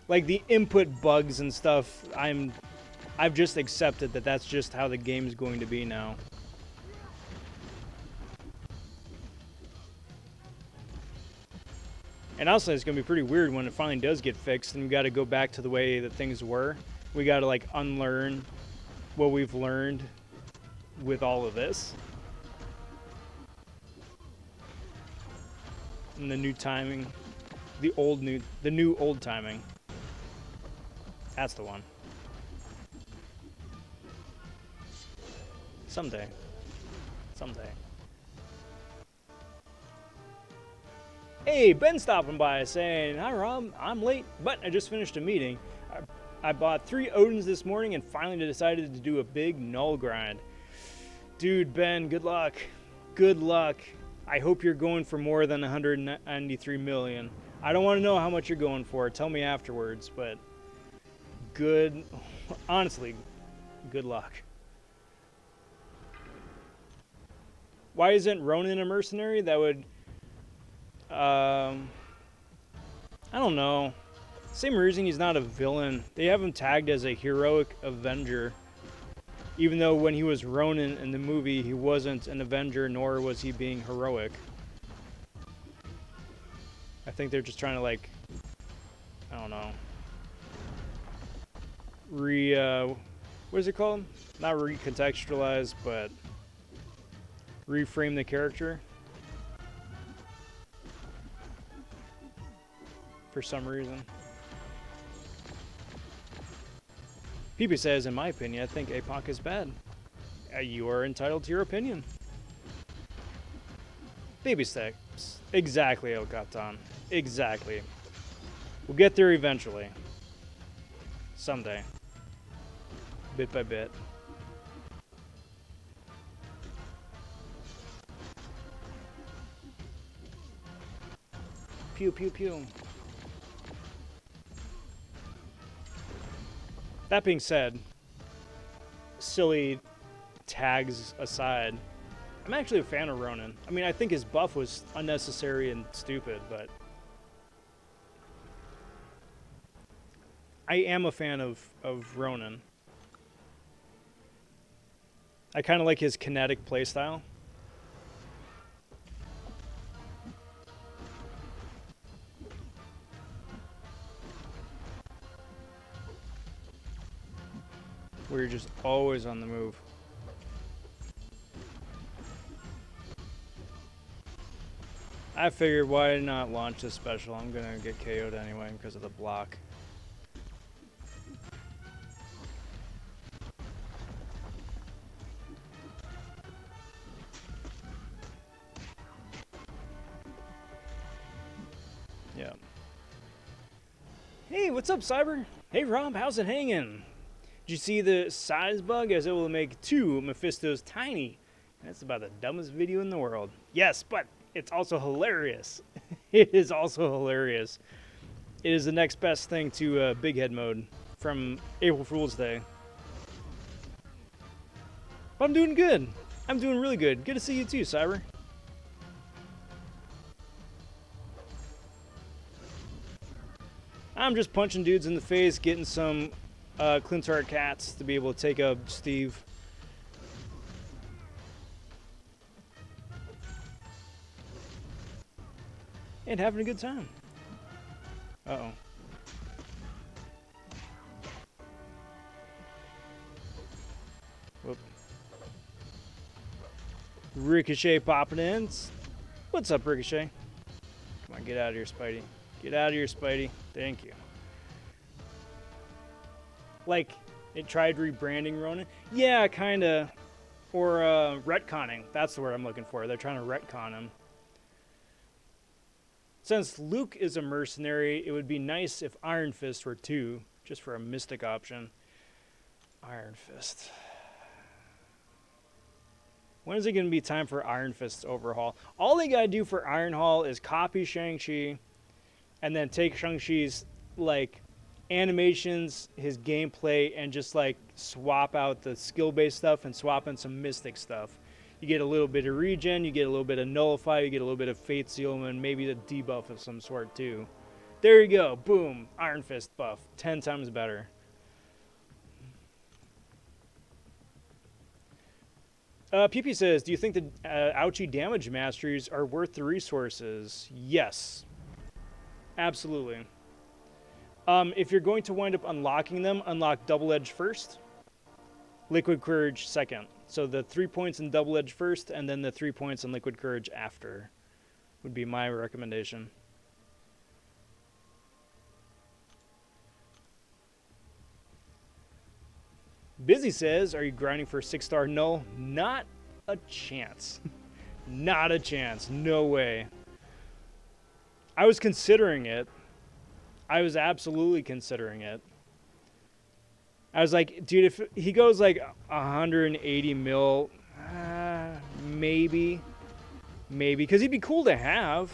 Like the input bugs and stuff, I've just accepted that that's just how the game's going to be now. And also, it's going to be pretty weird when it finally does get fixed and we got to go back to the way that things were. We got to like unlearn what we've learned with all of this. And the new timing, the new old timing. That's the one. Someday. Someday. Hey, Ben stopping by saying, hi Rob, I'm late, but I just finished a meeting. I bought 3 Odins this morning and finally decided to do a big KNULL grind. Dude, Ben, good luck. Good luck. I hope you're going for more than 193 million. I don't want to know how much you're going for. Tell me afterwards, but honestly, good luck. Why isn't Ronin a mercenary? That would... I don't know. Same reason he's not a villain. They have him tagged as a heroic Avenger. Even though when he was Ronin in the movie, he wasn't an Avenger, nor was he being heroic. I think they're just trying to, like, I don't know. what is it called? Not recontextualize, but reframe the character for some reason. PP says, in my opinion, I think APOC is bad. You are entitled to your opinion. Baby steps. Exactly, Okatan. Exactly. We'll get there eventually. Someday. Bit by bit. Pew, pew, pew. That being said, silly tags aside, I'm actually a fan of Ronan. I mean, I think his buff was unnecessary and stupid, but I am a fan of Ronan. I kind of like his kinetic playstyle. Where you're just always on the move. I figured, why not launch this special? I'm gonna get KO'd anyway because of the block. Yeah. Hey, what's up, Cyber? Hey, Rob, how's it hanging? Did you see the size bug? I was able to make 2 Mephistos tiny. That's about the dumbest video in the world. Yes, but it's also hilarious. It is also hilarious. It is the next best thing to Big Head mode from April Fool's Day. But I'm doing good. I'm doing really good. Good to see you too, Cyber. I'm just punching dudes in the face, getting some Clintar cats to be able to take up Steve. And having a good time. Uh-oh. Whoop. Ricochet popping in. What's up, Ricochet? Come on, get out of here, Spidey. Get out of here, Spidey. Thank you. Like, it tried rebranding Ronan? Yeah, kinda. Or retconning. That's the word I'm looking for. They're trying to retcon him. Since Luke is a mercenary, it would be nice if Iron Fist were too, just for a mystic option. Iron Fist. When is it going to be time for Iron Fist's overhaul? All they got to do for Iron Hall is copy Shang-Chi and then take Shang-Chi's, like, animations, his gameplay, and just, like, swap out the skill-based stuff and swap in some mystic stuff. You get a little bit of regen, you get a little bit of nullify, you get a little bit of fate seal, and maybe the debuff of some sort too. There you go, boom, Iron Fist buff, 10 times better. PP says, do you think the ouchie damage masteries are worth the resources? Yes, absolutely. If you're going to wind up unlocking them, unlock Double Edge first, Liquid Courage second. So the 3 points in Double Edge first, and then the 3 points in Liquid Courage after would be my recommendation. Busy says, are you grinding for 6-star null? Not a chance. Not a chance. No way. I was considering it. I was absolutely considering it. I was like, dude, if he goes like 180 mil, maybe, because he'd be cool to have,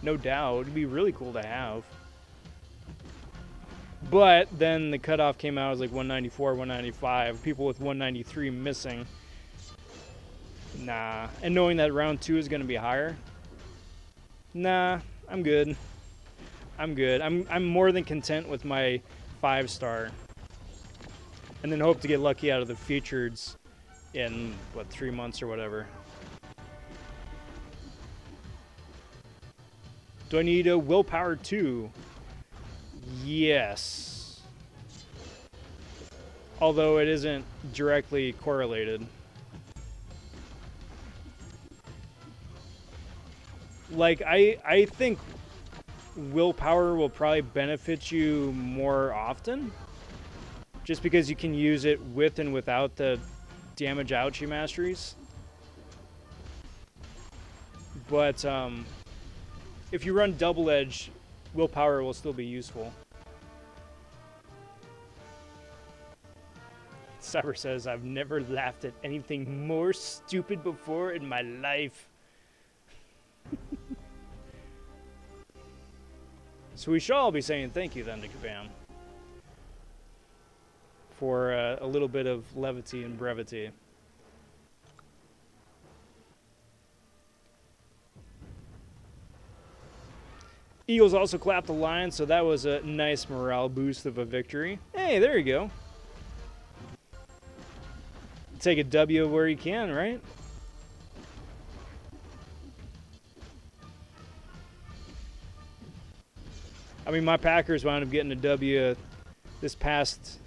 no doubt. It'd be really cool to have. But then the cutoff came out as like 194, 195. People with 193 missing. Nah. And knowing that round 2 is going to be higher, nah, I'm good. I'm good. I'm more than content with my 5-star. And then hope to get lucky out of the featureds in, what, 3 months or whatever. Do I need a willpower 2? Yes. although it isn't directly correlated. Like, I think willpower will probably benefit you more often, just because you can use it with and without the damage ouchie masteries. But if you run double edge, willpower will still be useful. Cyber says, I've never laughed at anything more stupid before in my life. So we shall all be saying thank you then to Kabam for a little bit of levity and brevity. Eagles also clapped the Lions, so that was a nice morale boost of a victory. Hey, there you go. Take a W where you can, right? I mean, my Packers wound up getting a W this past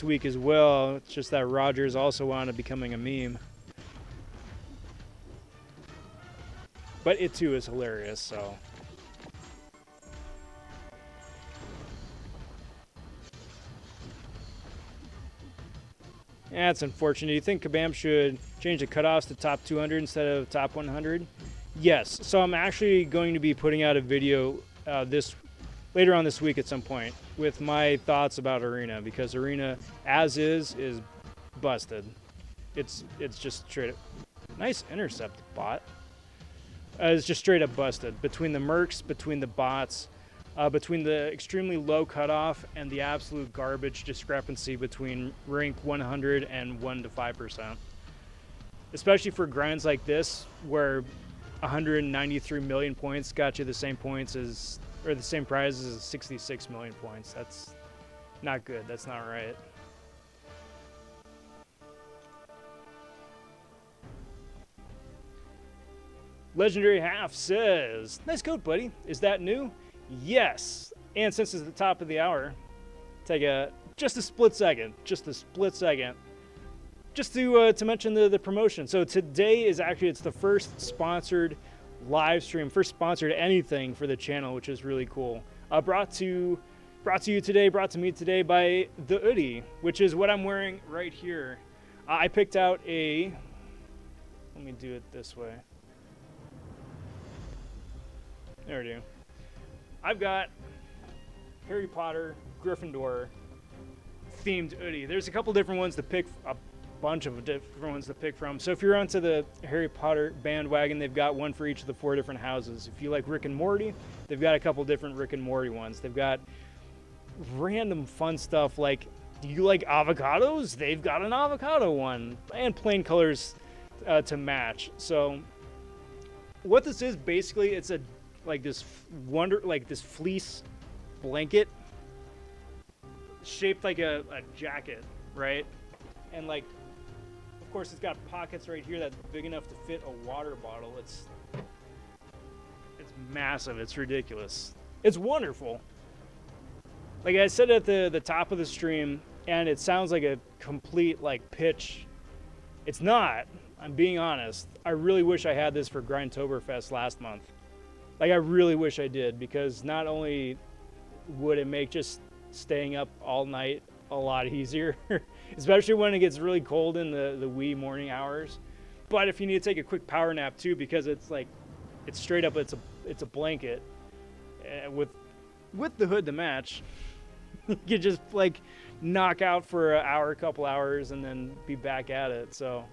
week as well. It's just that Rodgers also wound up becoming a meme. But it too is hilarious, so. Yeah, it's unfortunate. Do you think Kabam should change the cutoffs to top 200 instead of top 100? Yes. So I'm actually going to be putting out a video later on this week at some point with my thoughts about Arena, because Arena as is busted. It's just straight up. Nice intercept, bot. It's just straight up busted between the mercs, between the bots, between the extremely low cutoff and the absolute garbage discrepancy between rank 100 and 1 to 5%. Especially for grinds like this, where 193 million points got you the same points as, or the same prizes as 66 million points. That's not good. That's not right. Legendary Half says, nice coat, buddy. Is that new? Yes. And since it's the top of the hour, take just a split second, just to mention the promotion. So today is actually, it's the first sponsored live stream, first sponsored anything for the channel, which is really cool. Brought to me today by the OODIE, which is what I'm wearing right here. I picked out let me do it this way. There we go. I've got Harry Potter, Gryffindor themed OODIE. There's a couple different ones to pick, a bunch of different ones to pick from. So if you're onto the Harry Potter bandwagon, they've got one for each of the 4 different houses. If you like Rick and Morty, they've got a couple different Rick and Morty ones. They've got random fun stuff like, do you like avocados? They've got an avocado one, and plain colors to match. So what this is basically, it's this fleece blanket shaped like a jacket, right? And like, of course, it's got pockets right here that's big enough to fit a water bottle. It's massive. It's ridiculous. It's wonderful. Like I said at the top of the stream, and it sounds like a complete like pitch. It's not. I'm being honest. I really wish I had this for GRIND-toberfest last month. Like, I really wish I did, because not only would it make just staying up all night a lot easier, especially when it gets really cold in the wee morning hours, but if you need to take a quick power nap too, because it's like, it's straight up, it's a blanket with the hood to match. You could just like knock out for an hour, a couple hours, and then be back at it. So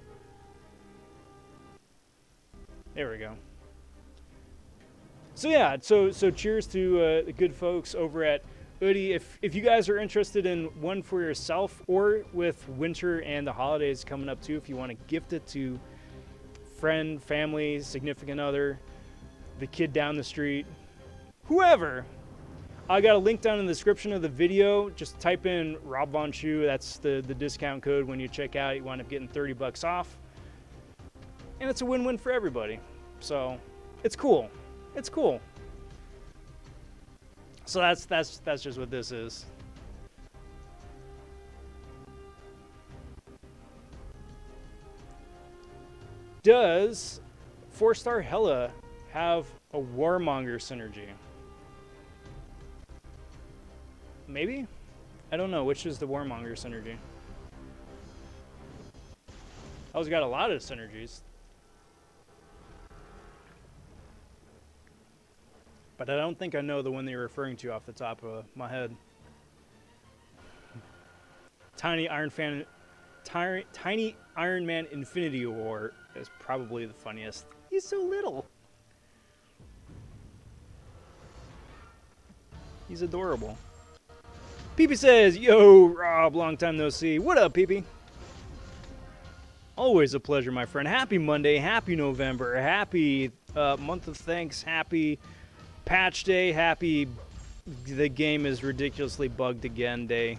there we go. So yeah, so cheers to the good folks over at OODIE. If you guys are interested in one for yourself, or with winter and the holidays coming up too, if you want to gift it to friend, family, significant other, the kid down the street, whoever, I got a link down in the description of the video. Just type in ROBVONSHOE. That's the discount code. When you check out, you wind up getting 30 bucks off, and it's a win-win for everybody. So it's cool. It's cool. So that's just what this is. Does 4-star Hela have a Warmonger synergy? Maybe? I don't know. Which is the Warmonger synergy? Hela's got a lot of synergies. But I don't think I know the one that you're referring to off the top of my head. Tiny Iron Man Infinity War is probably the funniest. He's so little. He's adorable. Peepee says, yo, Rob, long time no see. What up, Peepee? Always a pleasure, my friend. Happy Monday, happy November, happy month of thanks, happy patch day, happy the game is ridiculously bugged again day.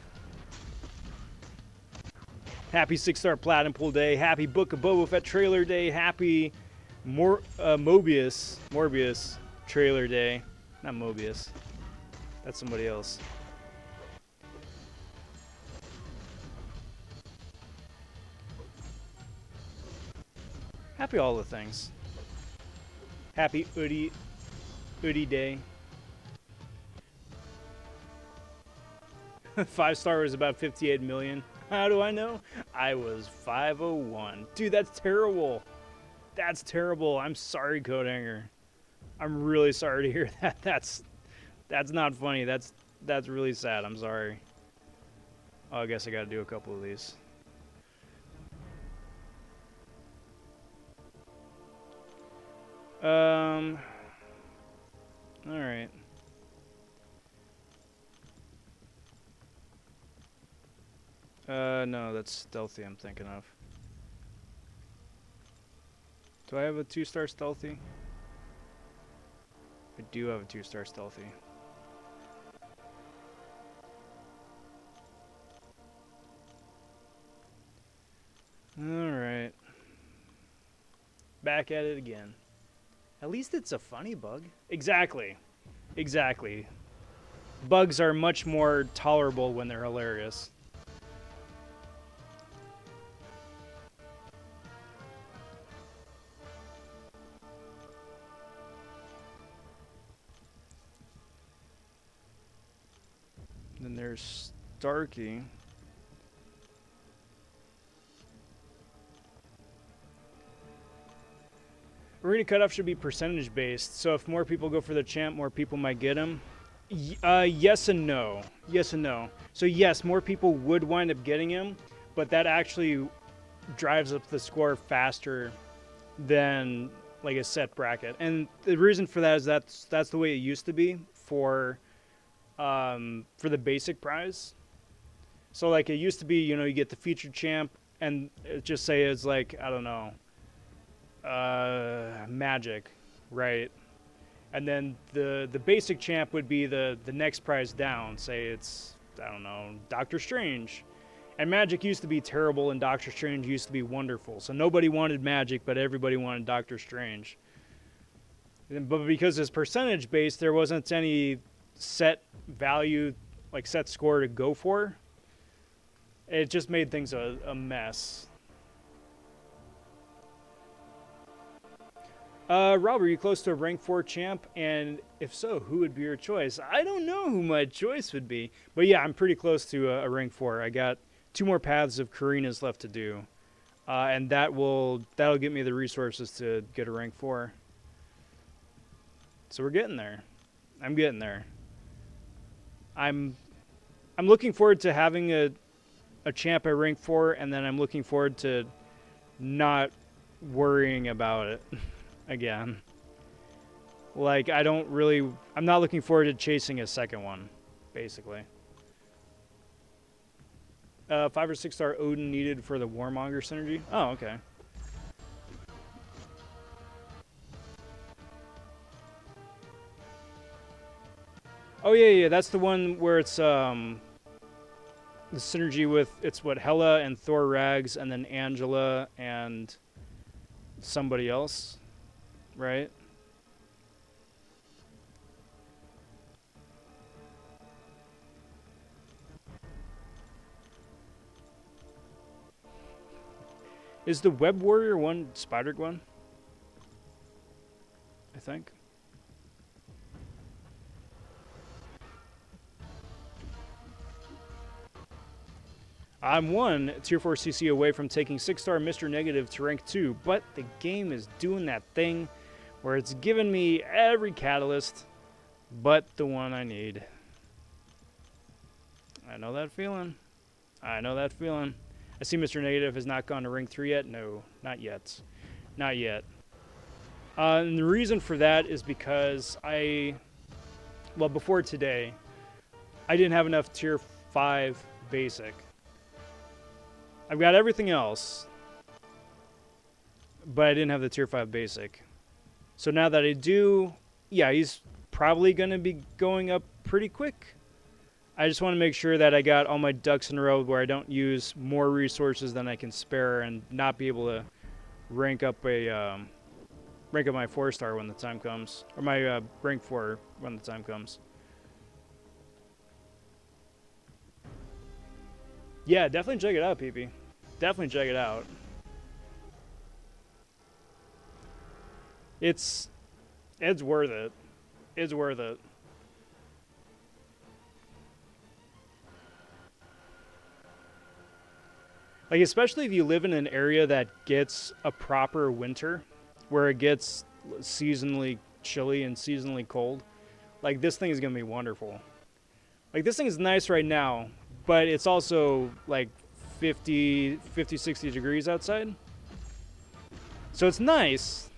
Happy 6-star Platinum Pool day, happy Book of Boba Fett trailer day, happy Morbius trailer day. Not Mobius. That's somebody else. Happy all the things. Happy OODIE day. 5-star was about 58 million. How do I know? I was 501. Dude, that's terrible. That's terrible. I'm sorry, Codehanger. I'm really sorry to hear that. That's not funny. That's really sad. I'm sorry. Oh, I guess I gotta do a couple of these. All right. No, that's stealthy I'm thinking of. Do I have a 2-star stealthy? I do have a 2-star stealthy. Alright. Back at it again. At least it's a funny bug. Exactly. Exactly. Bugs are much more tolerable when they're hilarious. Then there's Starkey. Arena cutoff should be percentage based, so if more people go for the champ, more people might get him. Yes and no. Yes and no. So yes, more people would wind up getting him, but that actually drives up the score faster than like a set bracket. And the reason for that is that's the way it used to be for the basic prize. So like it used to be, you know, you get the featured champ and just say it's like, I don't know, Magic, right? And then the basic champ would be the next prize down. Say it's, I don't know, Doctor Strange. And Magic used to be terrible and Doctor Strange used to be wonderful. So nobody wanted Magic, but everybody wanted Doctor Strange. But because it's percentage based, there wasn't any set value, like set score to go for. It just made things a mess. Rob, are you close to a rank 4 champ? And if so, who would be your choice? I don't know who my choice would be. But yeah, I'm pretty close to a rank 4. I got 2 more paths of Karina's left to do. And that'll get me the resources to get a rank 4. So we're getting there. I'm getting there. I'm looking forward to having a champ at rank 4, and then I'm looking forward to not worrying about it again. Like, I'm not looking forward to chasing a second one, basically. 5 or 6 star Odin needed for the Warmonger synergy. Oh, okay. Oh yeah, that's the one where it's the synergy with, it's what, Hela and Thor Rags and then Angela and somebody else, right? Is the Web Warrior one Spider Gwen? I think. I'm 1 Tier 4 CC away from taking 6-star Mr. Negative to rank 2, but the game is doing that thing where it's giving me every catalyst but the one I need. I know that feeling. I know that feeling. I see Mr. Negative has not gone to rank 3 yet. No, not yet. Not yet. And the reason for that is because well, before today, I didn't have enough Tier 5 basic. I've got everything else, but I didn't have the Tier 5 basic. So now that I do, yeah, he's probably going to be going up pretty quick. I just want to make sure that I got all my ducks in a row where I don't use more resources than I can spare and not be able to rank up my 4-star when the time comes, or my rank 4 when the time comes. Yeah, definitely check it out, PP. Definitely check it out. It's worth it. It's worth it. Like, especially if you live in an area that gets a proper winter, where it gets seasonally chilly and seasonally cold. Like, this thing is going to be wonderful. Like, this thing is nice right now, but it's also like 50, 60 degrees outside. So it's nice.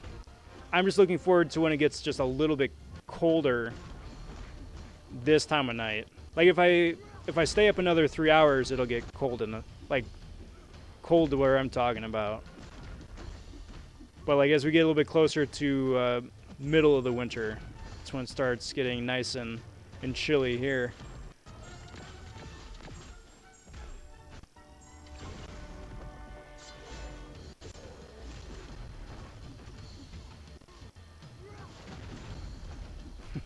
I'm just looking forward to when it gets just a little bit colder this time of night. Like, if I stay up another 3 hours, it'll get cold cold to where I'm talking about. But like, as we get a little bit closer to middle of the winter, that's when it starts getting nice and chilly here.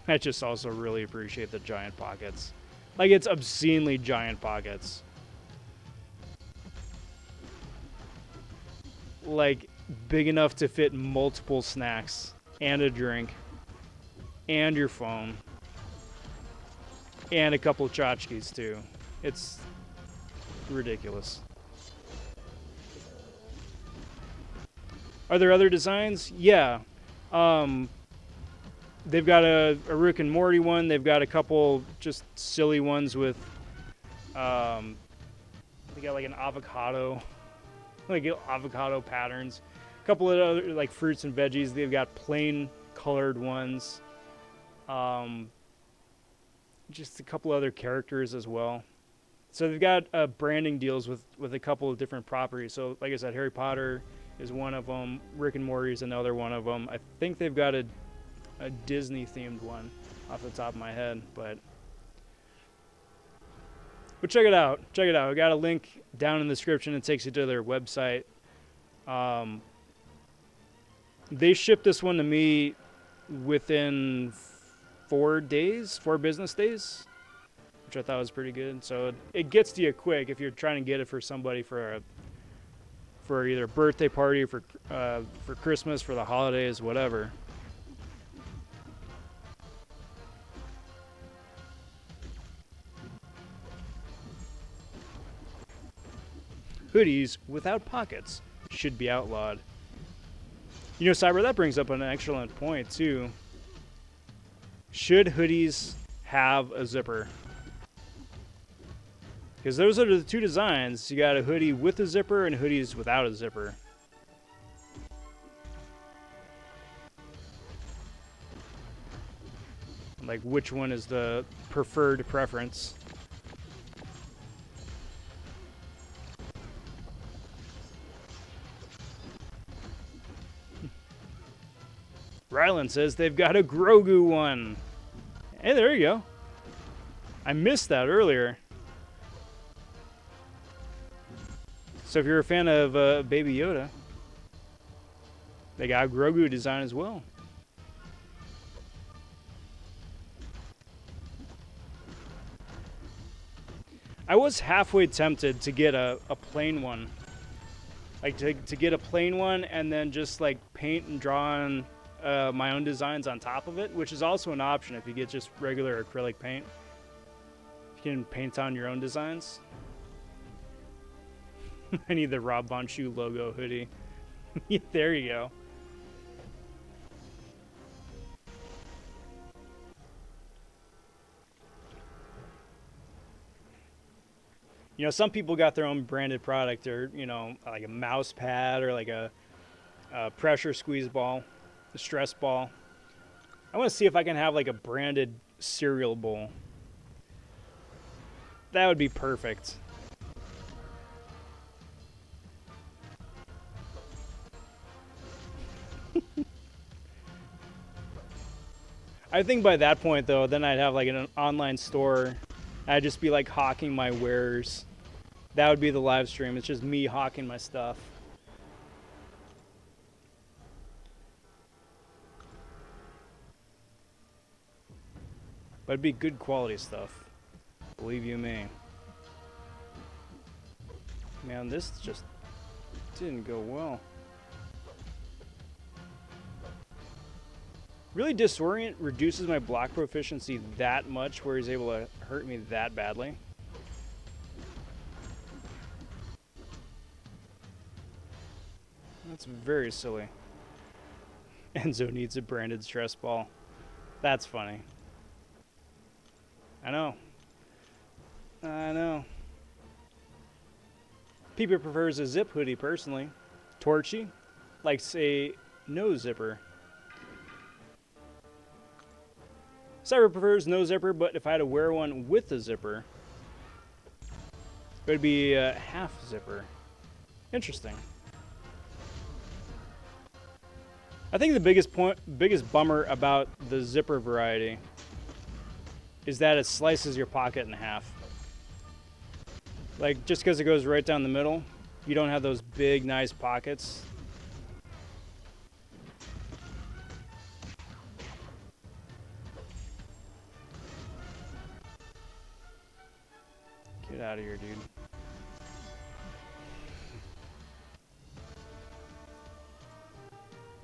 I just also really appreciate the giant pockets. Like, it's obscenely giant pockets. Like, big enough to fit multiple snacks and a drink and your phone and a couple of tchotchkes too. It's ridiculous. Are there other designs? Yeah. They've got a Rick and Morty one. They've got a couple just silly ones with they got like an avocado, like avocado patterns. A couple of other like fruits and veggies. They've got plain colored ones. Just a couple other characters as well. So they've got branding deals with a couple of different properties. So like I said, Harry Potter is one of them. Rick and Morty is another one of them. I think they've got a Disney themed one off the top of my head, but check it out. Check it out. I got a link down in the description. It takes you to their website. They shipped this one to me within 4 business days, which I thought was pretty good. So it gets to you quick if you're trying to get it for somebody for either a birthday party, for Christmas, for the holidays, whatever. Hoodies without pockets should be outlawed. You know, Cyber, that brings up an excellent point, too. Should hoodies have a zipper? Because those are the two designs. You got a hoodie with a zipper and hoodies without a zipper. Like, which one is the preferred preference? Rylan says they've got a Grogu one. Hey, there you go. I missed that earlier. So if you're a fan of Baby Yoda, they got a Grogu design as well. I was halfway tempted to get a plain one. Like to get a plain one and then just like paint and draw on my own designs on top of it, which is also an option if you get just regular acrylic paint. You can paint on your own designs. I need the ROBVONSHOE logo hoodie. Yeah, there you go. You know, some people got their own branded product, or, you know, like a mouse pad or like a pressure squeeze ball, a stress ball. I want to see if I can have like a branded cereal bowl. That would be perfect. I think by that point, though, then I'd have like an online store. I'd just be like hawking my wares. That would be the live stream. It's just me hawking my stuff. But it'd be good quality stuff. Believe you me. Man, this just didn't go well. Really Disorient reduces my block proficiency that much where he's able to hurt me that badly. That's very silly. Enzo needs a branded stress ball. That's funny. I know. I know. Peeper prefers a zip hoodie personally. Torchy likes a no zipper. Cyber prefers no zipper, but if I had to wear one with a zipper, it would be a half zipper. Interesting. I think the biggest bummer about the zipper variety is that it slices your pocket in half. Like, just because it goes right down the middle, you don't have those big, nice pockets. Get out of here, dude.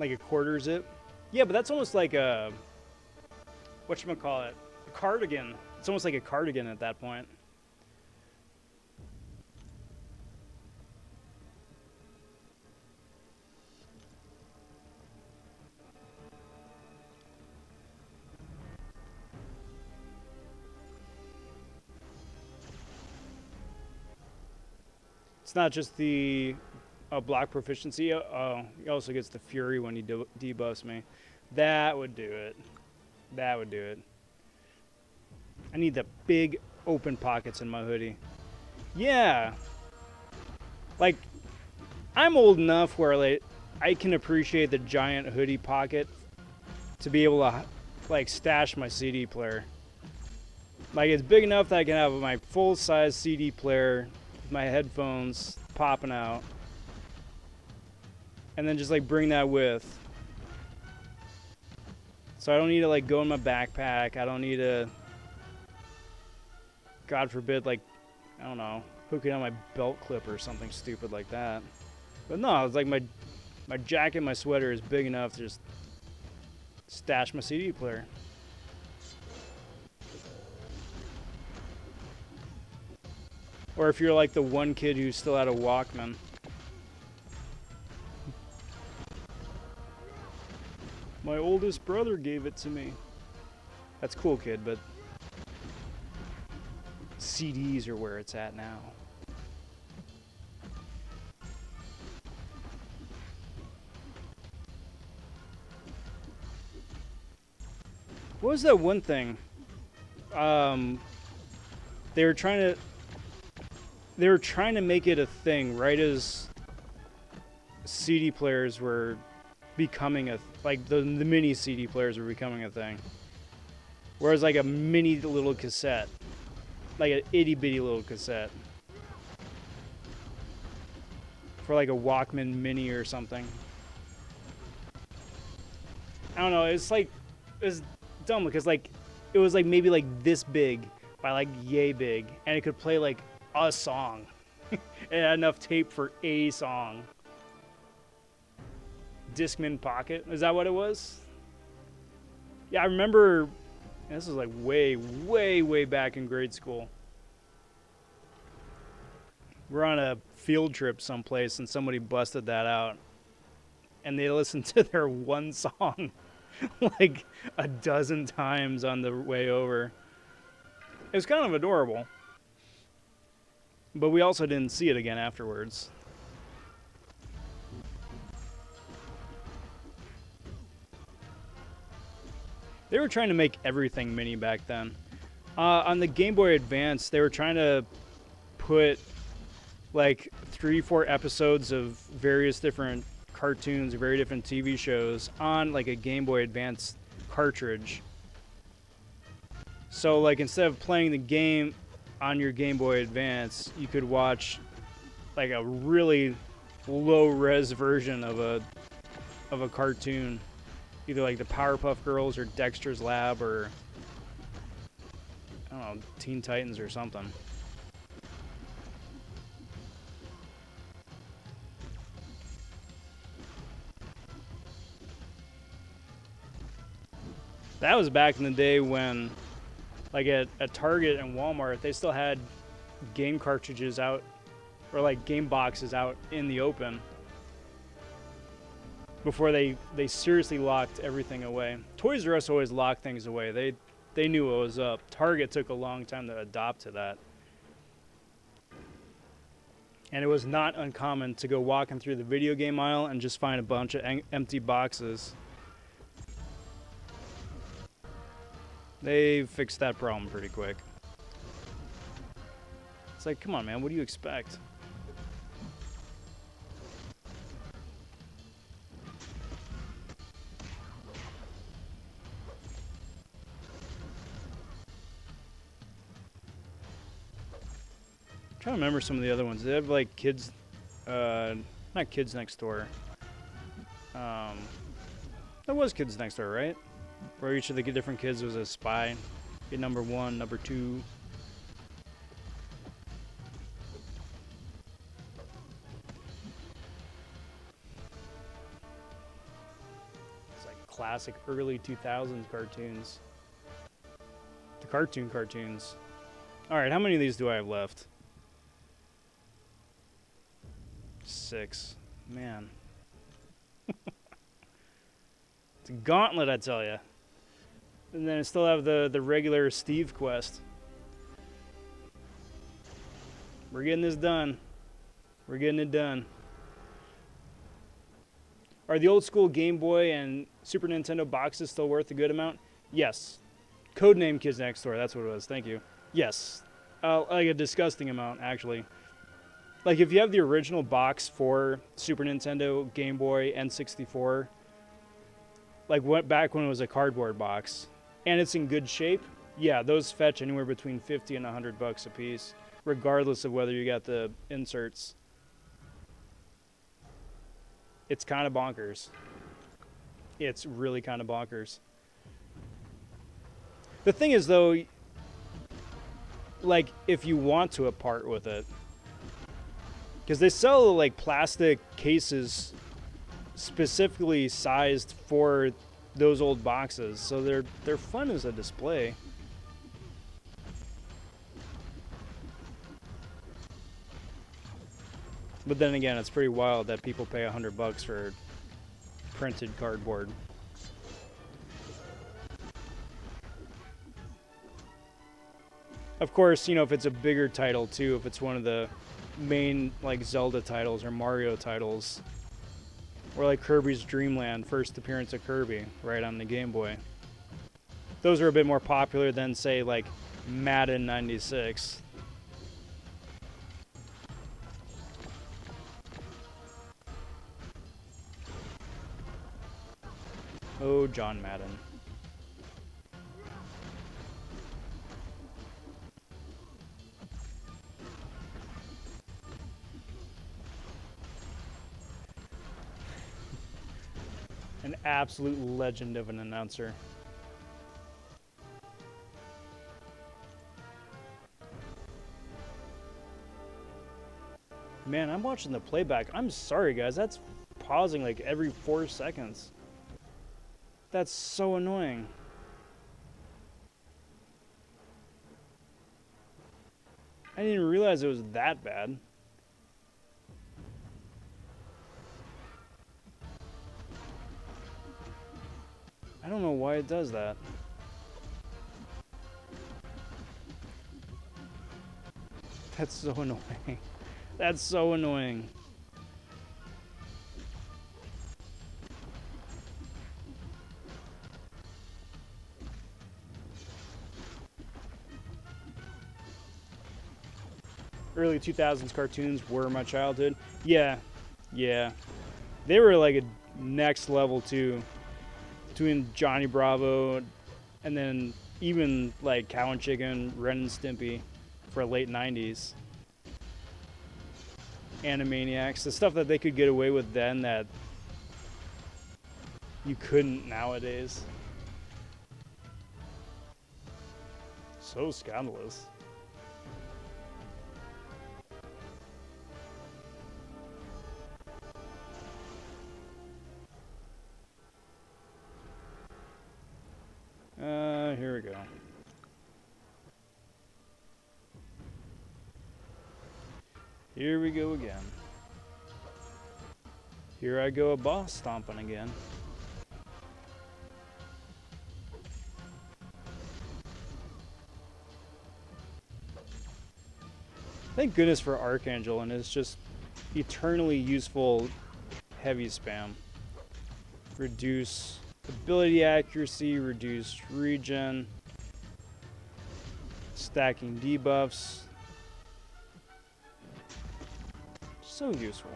Like a quarter zip? Yeah, but that's almost like a, whatchamacallit, a cardigan. It's almost like a cardigan at that point. It's not just the block proficiency. He also gets the fury when he debuffs me. That would do it. That would do it. I need the big open pockets in my hoodie. Yeah. Like, I'm old enough where like I can appreciate the giant hoodie pocket to be able to like stash my CD player. Like, it's big enough that I can have my full-size CD player with my headphones popping out. And then just like bring that with. So I don't need to like go in my backpack. I don't need to, God forbid, like, I don't know, hook it on my belt clip or something stupid like that. But no, it's like my jacket, my sweater is big enough to just stash my CD player. Or if you're like the one kid who still had a Walkman. My oldest brother gave it to me. That's cool, kid, but CDs are where it's at now. What was that one thing? They were trying to make it a thing right as CD players were becoming like the mini CD players were becoming a thing. Whereas like a mini little cassette, like an itty bitty little cassette for like a Walkman Mini or something. I don't know. It's like, it's dumb because like it was like maybe like this big by like yay big, and it could play like a song. It had enough tape for a song. Discman Pocket. Is that what it was? Yeah, I remember. This was like way, way, way back in grade school. We're on a field trip someplace and somebody busted that out. And they listened to their one song like a dozen times on the way over. It was kind of adorable. But we also didn't see it again afterwards. They were trying to make everything mini back then. On the Game Boy Advance, they were trying to put like 3-4 episodes of various different cartoons or very different TV shows on like a Game Boy Advance cartridge. So like instead of playing the game on your Game Boy Advance, you could watch like a really low res version of a cartoon, either like the Powerpuff Girls or Dexter's Lab or I don't know, Teen Titans or something. That was back in the day when, like at Target and Walmart, they still had game cartridges out, or like game boxes out in the open before they seriously locked everything away. Toys R Us always locked things away. They knew what was up. Target took a long time to adopt to that. And it was not uncommon to go walking through the video game aisle and just find a bunch of empty boxes. They fixed that problem pretty quick. It's like, come on, man, what do you expect? I'm trying to remember some of the other ones. They have like kids, not Kids Next Door. That was Kids Next Door, right? Where each of the different kids was a spy. Get number 1, number 2. It's like classic early 2000s cartoons. The cartoons. Alright, how many of these do I have left? 6. Man. It's a gauntlet, I tell ya. And then I still have the regular Steve quest. We're getting this done. We're getting it done. Are the old school Game Boy and Super Nintendo boxes still worth a good amount? Yes. Codename Kids Next Door, that's what it was. Thank you. Yes. Like a disgusting amount, actually. Like if you have the original box for Super Nintendo, Game Boy, N64, like back when it was a cardboard box, and it's in good shape, yeah, those fetch anywhere between $50 and $100 a piece, regardless of whether you got the inserts. It's kind of bonkers. It's really kind of bonkers. The thing is, though, like, if you want to part with it, because they sell, like, plastic cases specifically sized for those old boxes, so they're fun as a display. But then again, it's pretty wild that people pay $100 for printed cardboard. Of course, you know, if it's a bigger title too, if it's one of the main like Zelda titles or Mario titles, or like Kirby's Dream Land, first appearance of Kirby, right on the Game Boy. Those are a bit more popular than, say, like Madden 96. Oh, John Madden. An absolute legend of an announcer. Man, I'm watching the playback. I'm sorry, guys. That's pausing like every 4 seconds. That's so annoying. I didn't even realize it was that bad. I don't know why it does that. That's so annoying. That's so annoying. Early 2000s cartoons were my childhood. Yeah. Yeah. They were like a next level too. Between Johnny Bravo and then even like Cow and Chicken, Ren and Stimpy for late 90s. Animaniacs, the stuff that they could get away with then that you couldn't nowadays. So scandalous. Here we go. Here we go again. Here I go, a boss stomping again. Thank goodness for Archangel and his just eternally useful heavy spam. Reduce ability accuracy, reduce regen, stacking debuffs. So useful.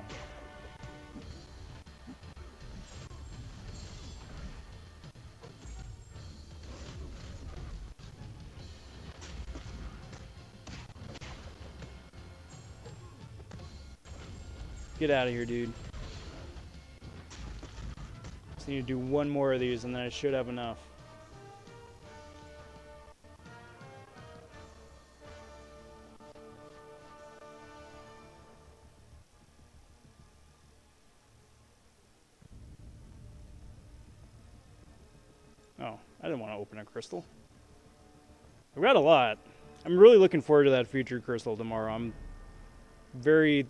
Get out of here, dude. Just need to do one more of these and then I should have enough. Oh, I didn't want to open a crystal. I've got a lot. I'm really looking forward to that featured crystal tomorrow. I'm very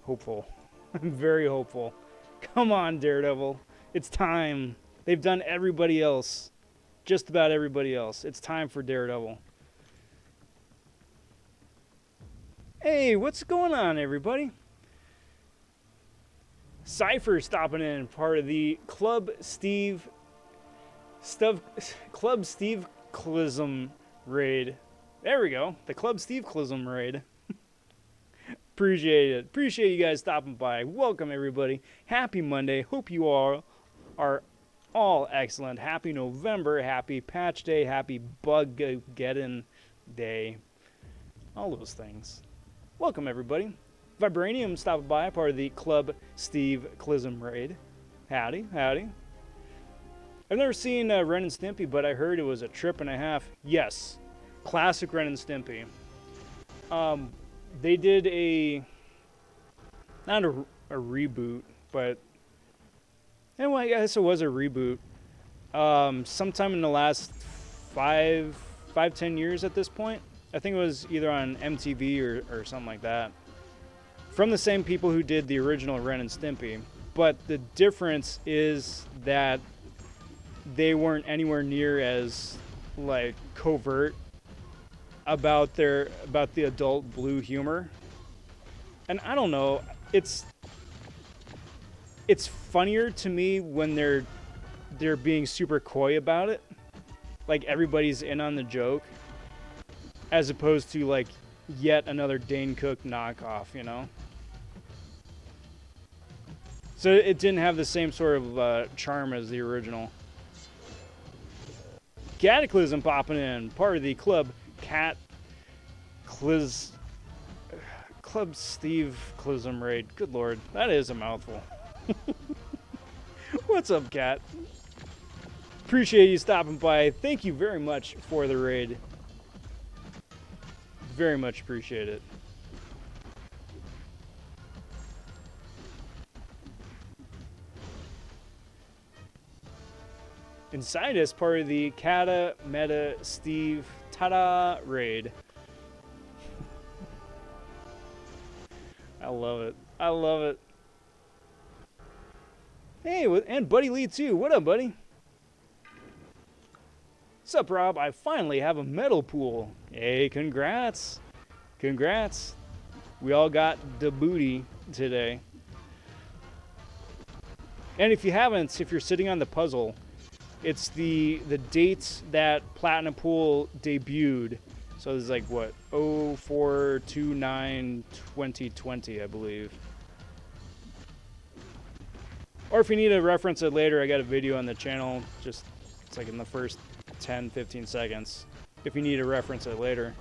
hopeful. I'm very hopeful. Come on, Daredevil. It's time. They've done everybody else. Just about everybody else. It's time for Daredevil. Hey, what's going on, everybody? Cypher stopping in, part of the Club Steve Clism raid. There we go. The Club Steve Clism raid. Appreciate it. Appreciate you guys stopping by. Welcome, everybody. Happy Monday. Hope you all are all excellent. Happy November. Happy Patch Day. Happy Bug-Geddon Day. All those things. Welcome, everybody. Vibranium stopping by, part of the Club Steve Clism raid. Howdy, howdy. I've never seen Ren and Stimpy, but I heard it was a trip and a half. Yes. Classic Ren and Stimpy. They did not a reboot, but anyway, I guess it was a reboot. Sometime in the last 10 years at this point. I think it was either on MTV or something like that. From the same people who did the original Ren and Stimpy. But the difference is that they weren't anywhere near as like covert about the adult blue humor. And I don't know, it's funnier to me when they're being super coy about it. Like everybody's in on the joke. As opposed to like yet another Dane Cook knockoff, you know? So it didn't have the same sort of charm as the original. Cataclysm popping in, part of the Club Steve Clism raid. Good lord, that is a mouthful. What's up, Cat? Appreciate you stopping by. Thank you very much for the raid. Very much appreciate it. Inside us, part of the Kata Meta Steve Tada raid. I love it. I love it. Hey, and Buddy Lee too. What up, buddy? What's up, Rob? I finally have a medal pool. Hey, congrats. Congrats. We all got the booty today. And if you haven't, if you're sitting on the puzzle, it's the dates that Platinum Pool debuted. So this is like what, 04/29/2020, I believe. Or if you need to reference it later, I got a video on the channel. Just it's like in the first 10-15 seconds. If you need to reference it later.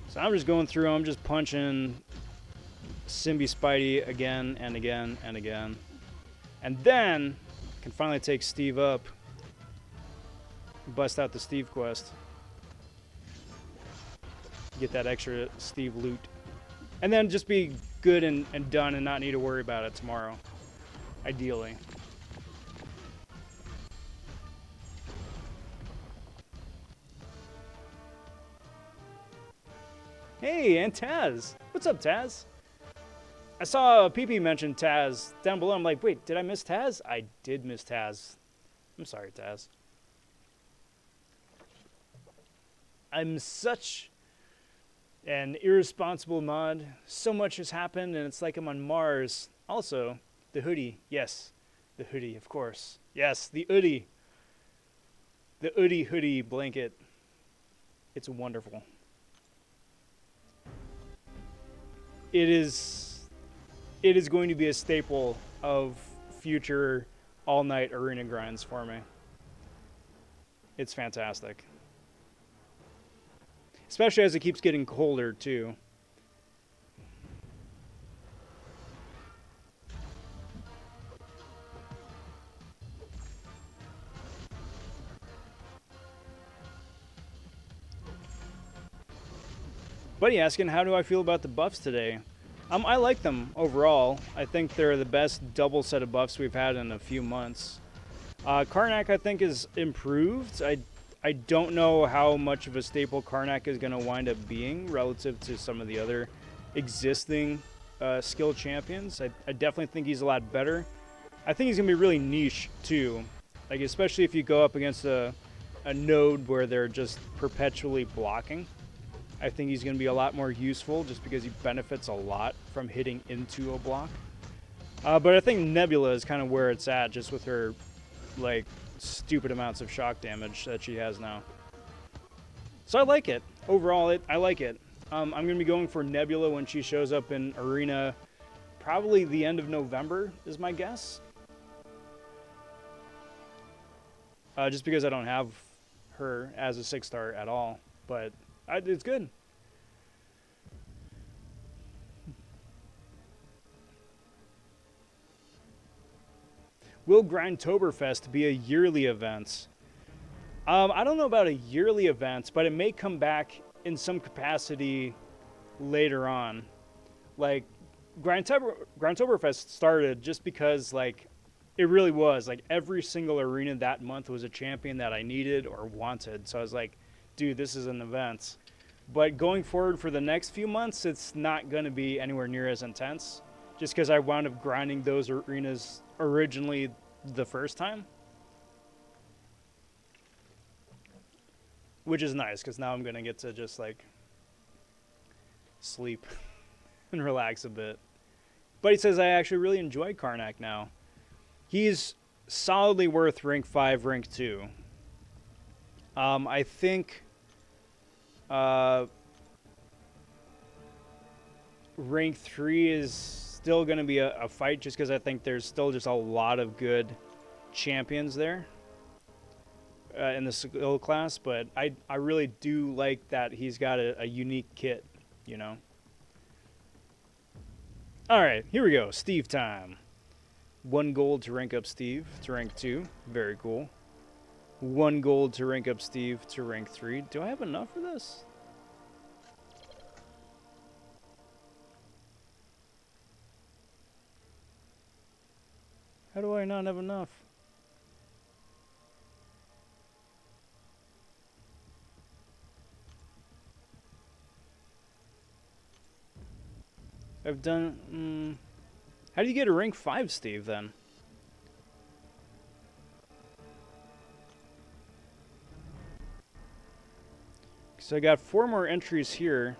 So I'm just going through, I'm just punching Simby Spidey again and again and again. And then I can finally take Steve up. Bust out the Steve quest. Get that extra Steve loot. And then just be good and done and not need to worry about it tomorrow. Ideally. Hey, and Taz. What's up, Taz? I saw PP mention Taz down below. I'm like, wait, did I miss Taz? I did miss Taz. I'm sorry, Taz. I'm such an irresponsible mod. So much has happened, and it's like I'm on Mars. Also, the hoodie. Yes, the hoodie, of course. Yes, the OODIE. The OODIE hoodie blanket. It's wonderful. It is going to be a staple of future all-night arena grinds for me. It's fantastic. Especially as it keeps getting colder, too. Buddy asking, how do I feel about the buffs today? I like them overall. I think they're the best double set of buffs we've had in a few months. Karnak, I think, is improved. I don't know how much of a staple Karnak is going to wind up being relative to some of the other existing skill champions. I definitely think he's a lot better. I think he's going to be really niche, too. Like, especially if you go up against a node where they're just perpetually blocking. I think he's going to be a lot more useful just because he benefits a lot from hitting into a block. But I think Nebula is kind of where it's at, just with her, like, stupid amounts of shock damage that she has now. So I like it. Overall, I like it. I'm going to be going for Nebula when she shows up in Arena probably the end of November is my guess. Just because I don't have her as a 6-star at all. But it's good. Will GRIND-toberfest be a yearly event? I don't know about a yearly event, but it may come back in some capacity later on. Like, GRIND-toberfest started just because, like, it really was. Like, every single arena that month was a champion that I needed or wanted. So I was like, dude, this is an event. But going forward for the next few months, it's not going to be anywhere near as intense. Just because I wound up grinding those arenas originally the first time. Which is nice, because now I'm going to get to just, like, sleep and relax a bit. But he says I actually really enjoy Karnak now. He's solidly worth rank 5, rank 2. I think rank 3 is still going to be a fight just because I think there's still just a lot of good champions there in the skill class. But I really do like that he's got a unique kit, you know. All right, here we go. Steve time. 1 gold to rank up Steve to rank 2. Very cool. 1 gold to rank up Steve to rank 3. Do I have enough for this? How do I not have enough? I've done... how do you get a rank 5, Steve, then? So I got 4 more entries here.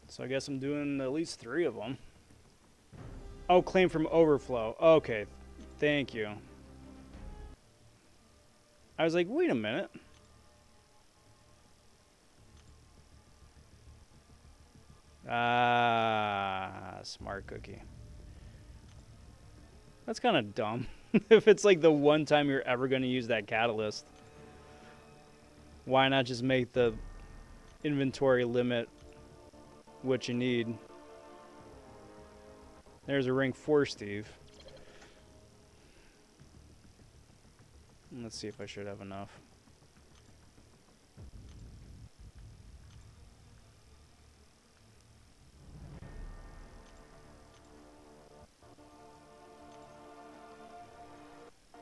So I guess I'm doing at least 3 of them. Oh, claim from overflow. Okay, thank you. I was like, wait a minute. Ah, smart cookie. That's kind of dumb. If it's like the one time you're ever going to use that catalyst, why not just make the inventory limit what you need? There's a rank 4, Steve. Let's see if I should have enough.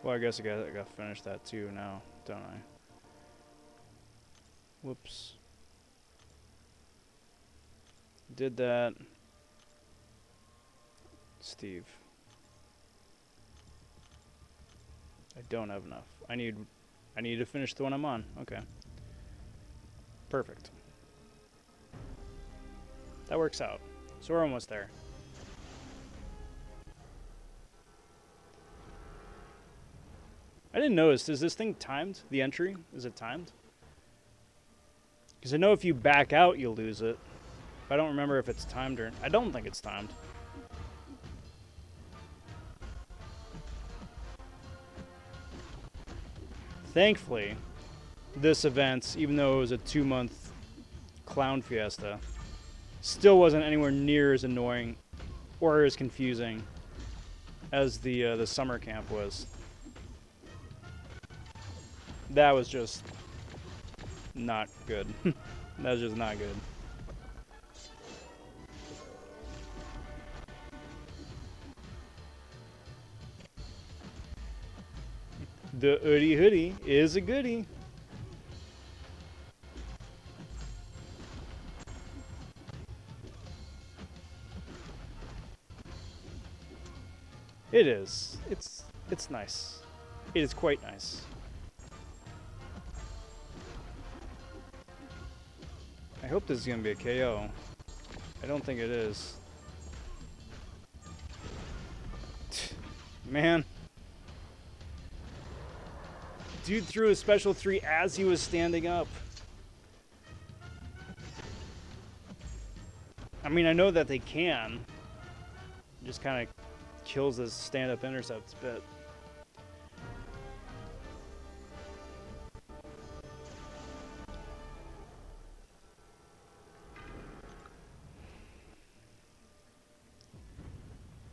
Well, I guess I got to finish that too now, don't I? Whoops. Did that. Steve. I don't have enough. I need to finish the one I'm on. Okay. Perfect. That works out. So we're almost there. I didn't notice. Is this thing timed? The entry? Is it timed? Because I know if you back out, you'll lose it. But I don't remember if it's timed or... I don't think it's timed. Thankfully, this event, even though it was a 2-month clown fiesta, still wasn't anywhere near as annoying or as confusing as the summer camp was. That was just not good. That was just not good. The OODIE hoodie is a goodie. It is. It's nice. It is quite nice. I hope this is going to be a KO. I don't think it is. Man. Dude threw a special 3 as he was standing up. I mean, I know that they can. It just kind of kills his stand-up intercepts bit.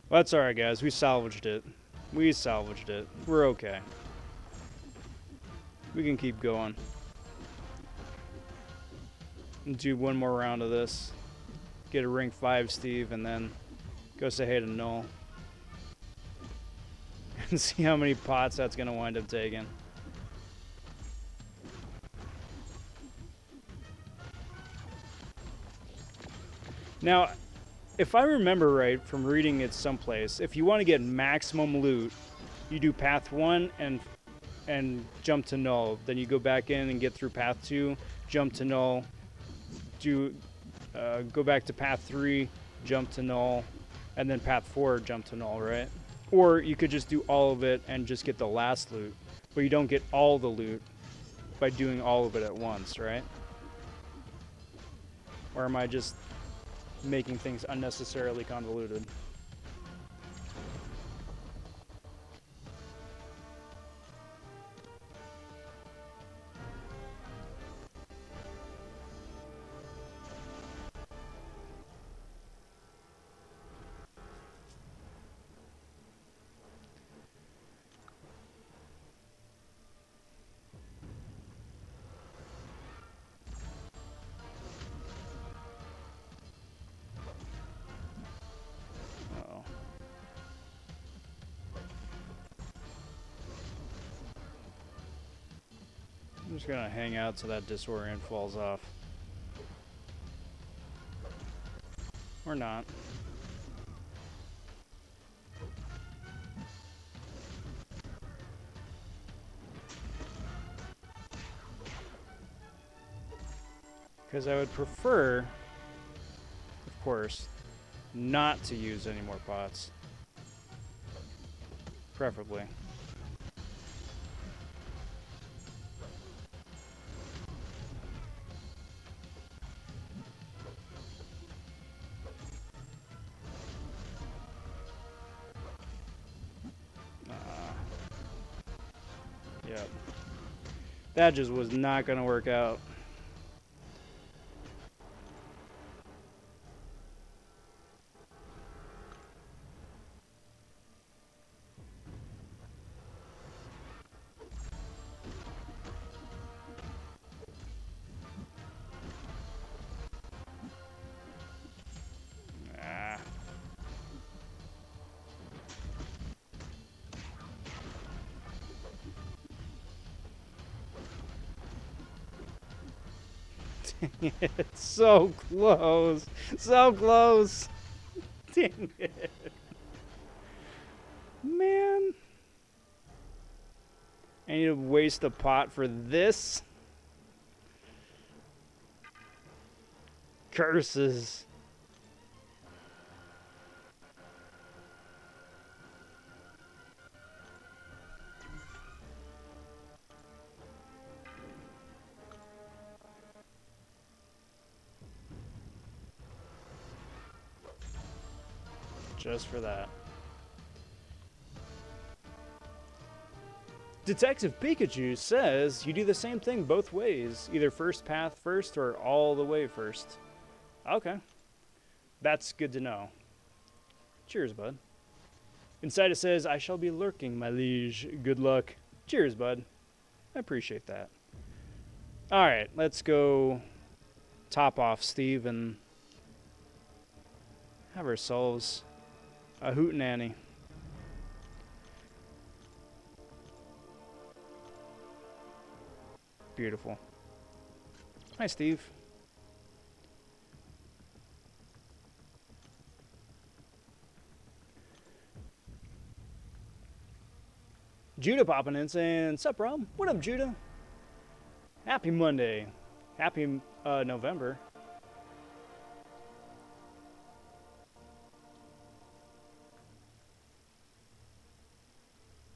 Well, that's alright, guys. We salvaged it. We salvaged it. We're okay. We can keep going. And do one more round of this. Get a rank 5, Steve, and then go say hey to KNULL. And see how many pots that's going to wind up taking. Now, if I remember right from reading it someplace, if you want to get maximum loot, you do path 1 and jump to KNULL. Then you go back in and get through path 2, jump to KNULL, go back to path 3, jump to KNULL, and then path 4, jump to KNULL, right? Or you could just do all of it and just get the last loot, but you don't get all the loot by doing all of it at once, right? Or am I just making things unnecessarily convoluted? I'm just gonna hang out so that disorient falls off. Or not. Because I would prefer, of course, not to use any more pots. Preferably. Yep. That just was not going to work out. It's so close. So close. Dang it. Man. I need to waste a pot for this. Curses. Just for that. Detective Pikachu says you do the same thing both ways. Either first path first or all the way first. Okay. That's good to know. Cheers, bud. Inside it says, I shall be lurking, my liege. Good luck. Cheers, bud. I appreciate that. Alright, let's go top off Steve and have ourselves a hootenanny. Beautiful. Hi, Steve. Judah popping in saying, sup, Rob? What up, Judah? Happy Monday. Happy November.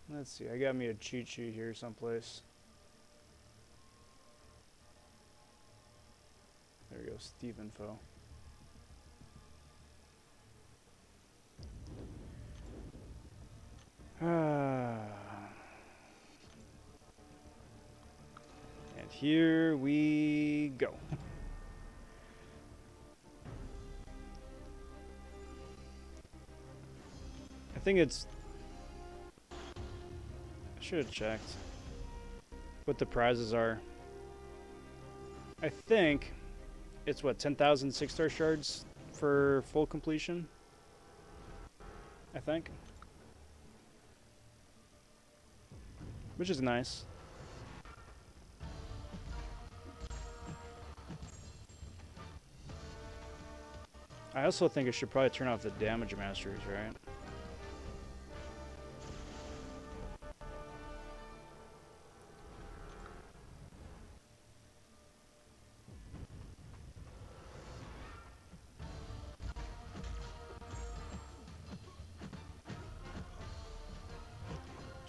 Let's see. I got me a cheat sheet here someplace. There we go. Steve info. And here we go. I think it's... I should have checked what the prizes are. I think it's what, 10,000 6-star shards for full completion? I think. Which is nice. I also think I should probably turn off the damage masters, right?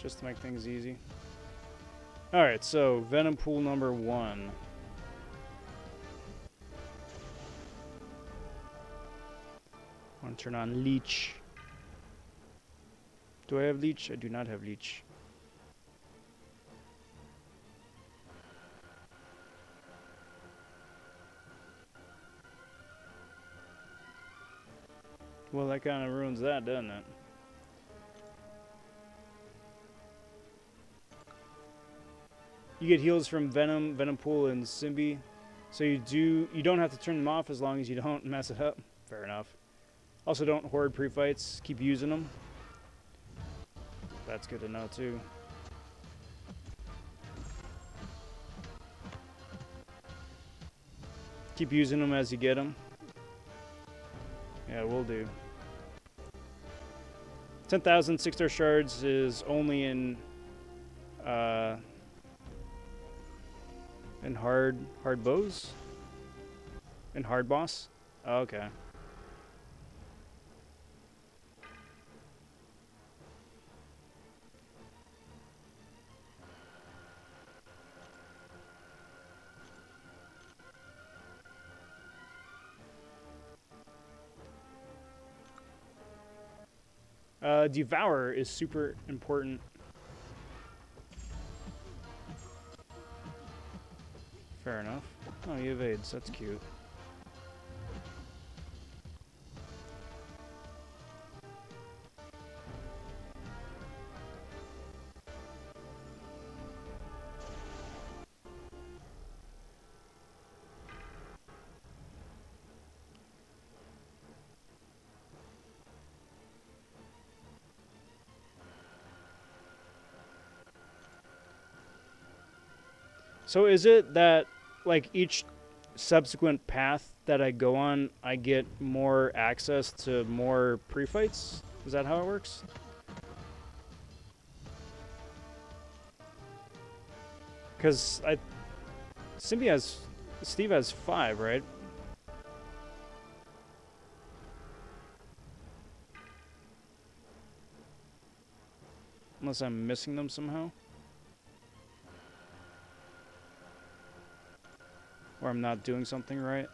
Just to make things easy. Alright, so Venom pool number 1. I want to turn on Leech. Do I have Leech? I do not have Leech. Well, that kind of ruins that, doesn't it? You get heals from Venom, Venom Pool, and Symbi. So you don't have to turn them off as long as you don't mess it up. Fair enough. Also, don't hoard pre-fights. Keep using them. That's good to know, too. Keep using them as you get them. Yeah, we'll do. 10,000 6-star shards is only in hard bows? In hard boss? Oh, okay. Devour is super important. Fair enough. Oh, he evades. That's cute. So is it that, like, each subsequent path that I go on, I get more access to more pre-fights? Is that how it works? Because Steve has 5, right? Unless I'm missing them somehow. Or I'm not doing something right.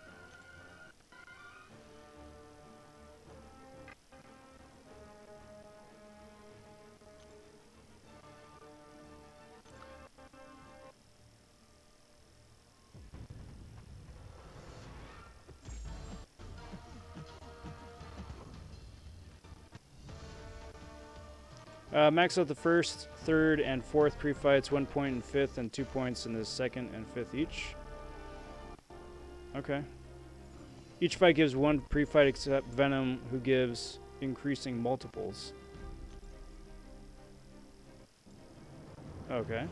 Max out the first, third, and fourth pre-fights, 1 point in fifth, and 2 points in the second and fifth each. Okay. Each fight gives 1 pre-fight except Venom, who gives increasing multiples. Okay.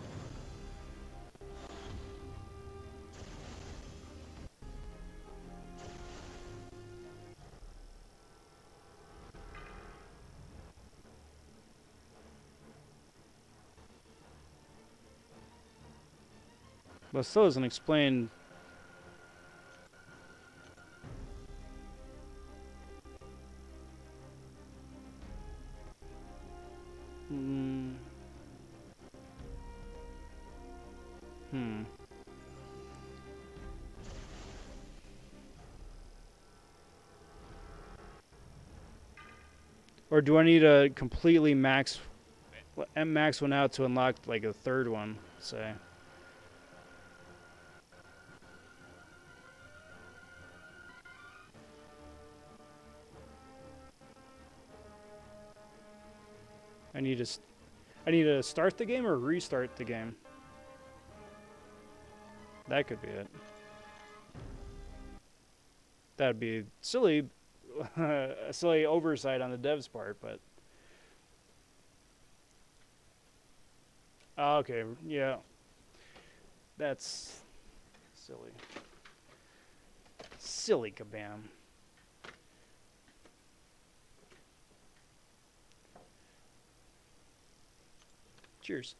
But still doesn't explain. Or do I need to completely max one out to unlock like a third one, say? I need to start the game or restart the game. That could be it. That'd be silly, a silly oversight on the devs' part, but. Oh, okay, yeah. That's silly. Silly kabam. Cheers.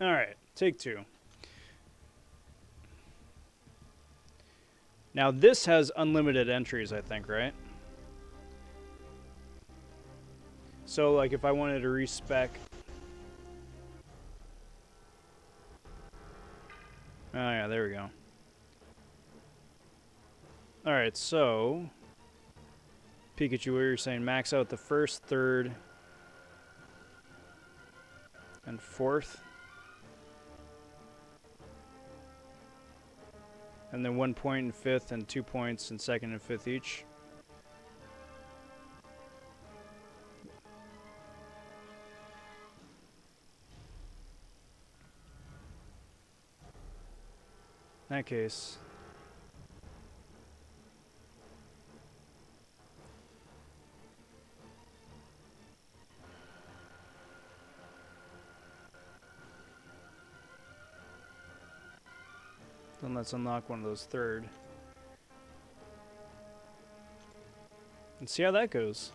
All right, take 2. Now this has unlimited entries, I think, right? So, like, if I wanted to respec. Oh yeah, there we go. All right, so Pikachu, what you're saying, max out the first, third, and fourth. And then 1 point in fifth and 2 points in second and fifth each. In that case. Then let's unlock one of those third. And see how that goes.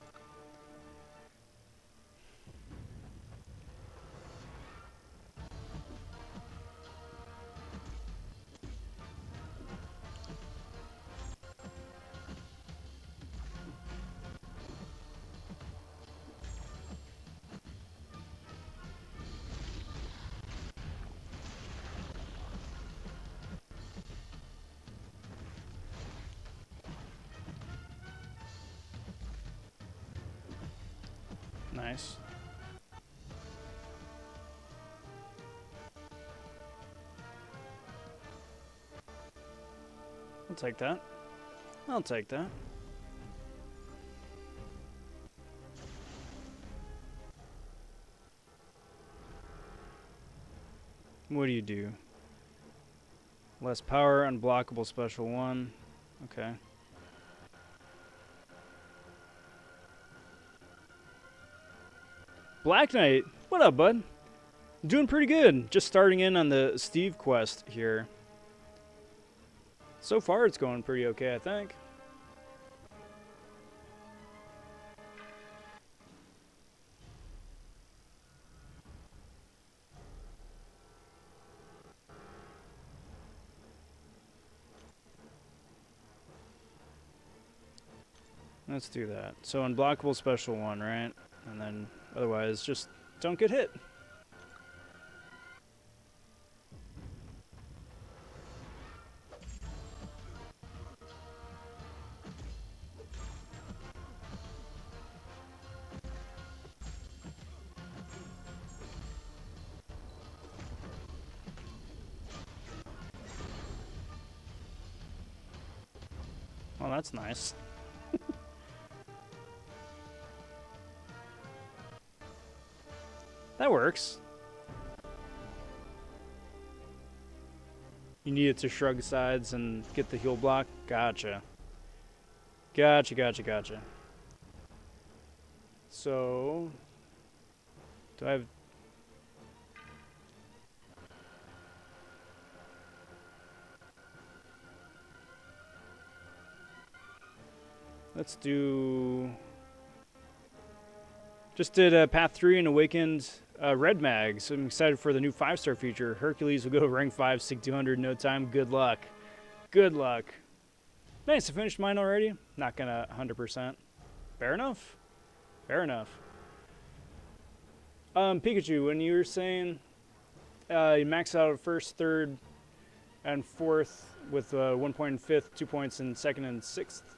Nice. I'll take that. I'll take that. What do you do? Less power, unblockable special 1. Okay. Black Knight, what up, bud? Doing pretty good. Just starting in on the Steve quest here. So far, it's going pretty okay, I think. Let's do that. So unblockable special 1, right? And then otherwise, just don't get hit. Well, that's nice. That works. You need it to shrug sides and get the heal block? Gotcha. Gotcha, gotcha, gotcha. So... do I have... let's do... just did Path 3 and Awakened Red Mag, so I'm excited for the new 5-star feature. Hercules will go rank 5, sig 200 in no time. Good luck. Good luck. Nice, I finished mine already. Not gonna 100%. Fair enough. Fair enough. Pikachu, when you were saying you max out at first, third, and fourth with 1 point in fifth, 2 points in second and sixth,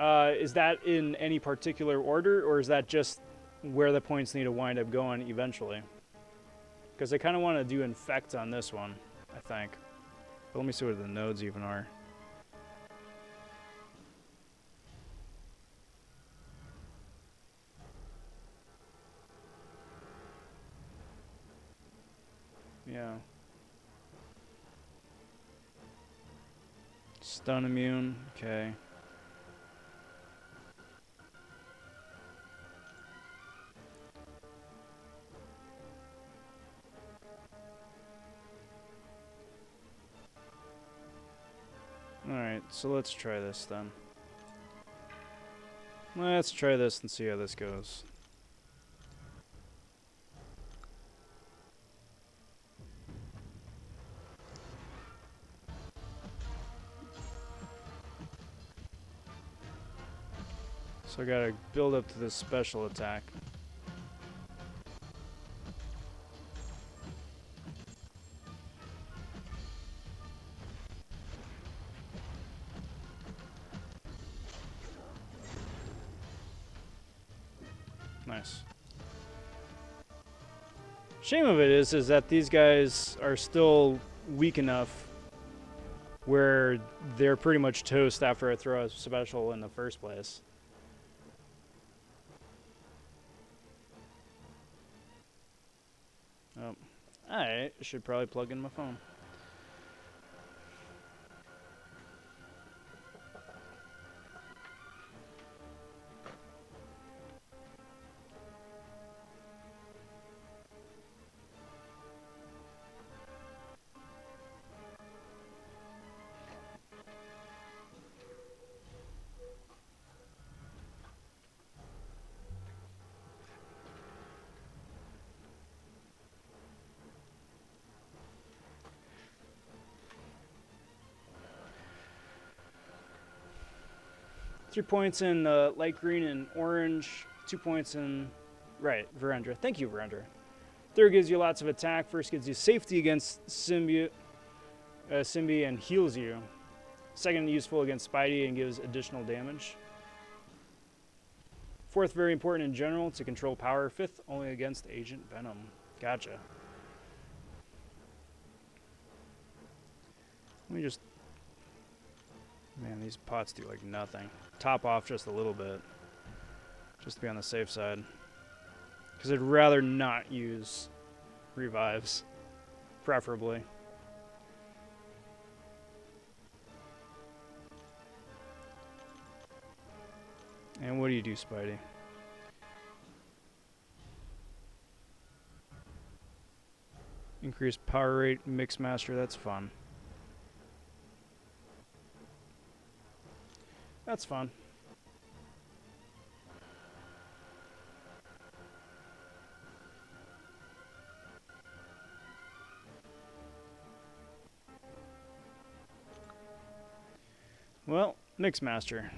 is that in any particular order, or is that just where the points need to wind up going eventually? Because I kind of want to do infect on this one, I think. But let me see what the nodes even are. Yeah. Stun immune, okay. Alright, so let's try this then. Let's try this and see how this goes. So I gotta build up to this special attack. Nice. Shame of it is that these guys are still weak enough where they're pretty much toast after I throw a special in the first place. Oh, I should probably plug in my phone. 3 points in light green and orange. 2 points in... Right, Verendra. Thank you, Verendra. Third gives you lots of attack. First gives you safety against Symbi and heals you. Second, useful against Spidey and gives additional damage. Fourth, very important in general to control power. Fifth, only against Agent Venom. Gotcha. Let me just... Man, these pots do like nothing. Top off just a little bit. Just to be on the safe side. Because I'd rather not use revives. Preferably. And what do you do, Spidey? Increase power rate, mix master, that's fun. That's fun. Well, mix master.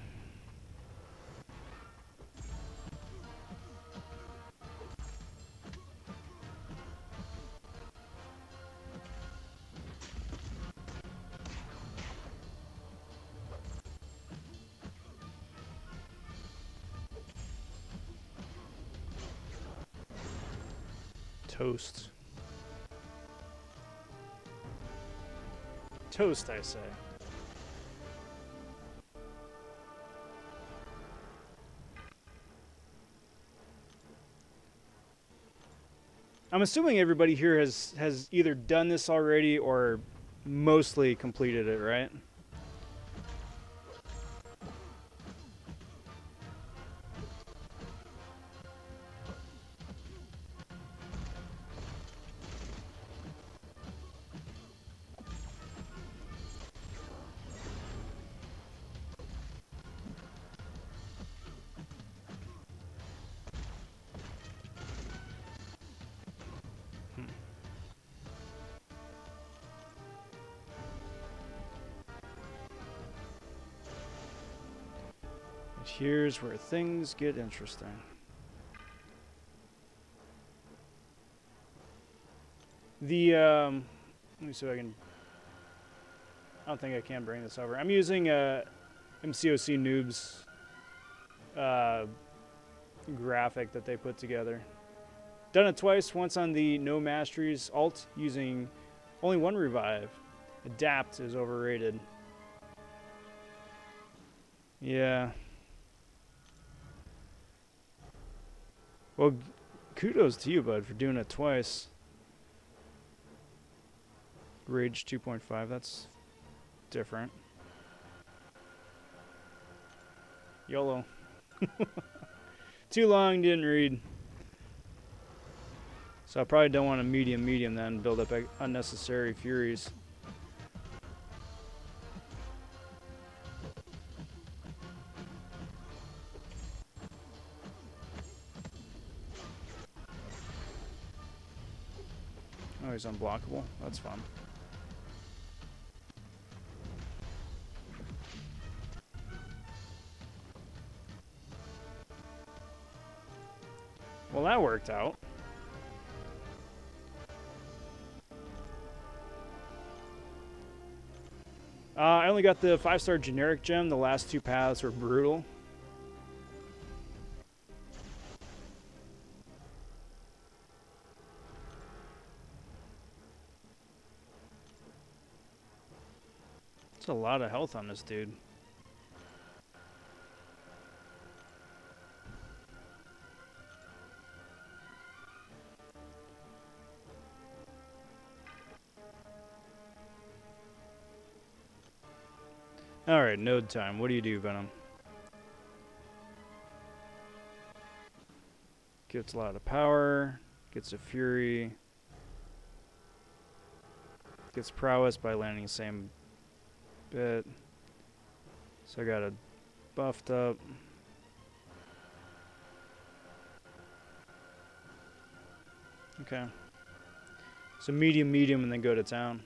Toast. Toast, I say. I'm assuming everybody here has either done this already or mostly completed it, right? Here's where things get interesting. The, let me see if I can, I don't think I can bring this over. I'm using mcoc Noob's graphic that they put together. Done it twice, once on the No Masteries alt using only one revive. Adapt is overrated. Yeah. Well, kudos to you, bud, for doing it twice. Rage 2.5, that's different. YOLO. Too long, didn't read. So I probably don't want a medium then, build up unnecessary furies. Oh, he's unblockable. That's fun. Well, that worked out. I only got the 5-star generic gem. The last 2 paths were brutal. That's a lot of health on this dude. Alright, node time. What do you do, Venom? Gets a lot of power. Gets a fury. Gets prowess by landing the same bit. So I got it buffed up. Okay. So medium, and then go to town.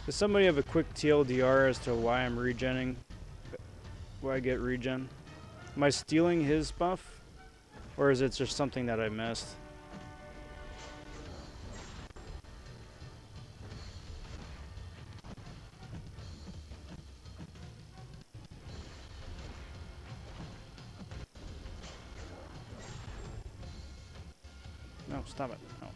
Does somebody have a quick TLDR as to why I'm regenning? Why I get regen? Am I stealing his buff? Or is it just something that I missed? No, stop it. No.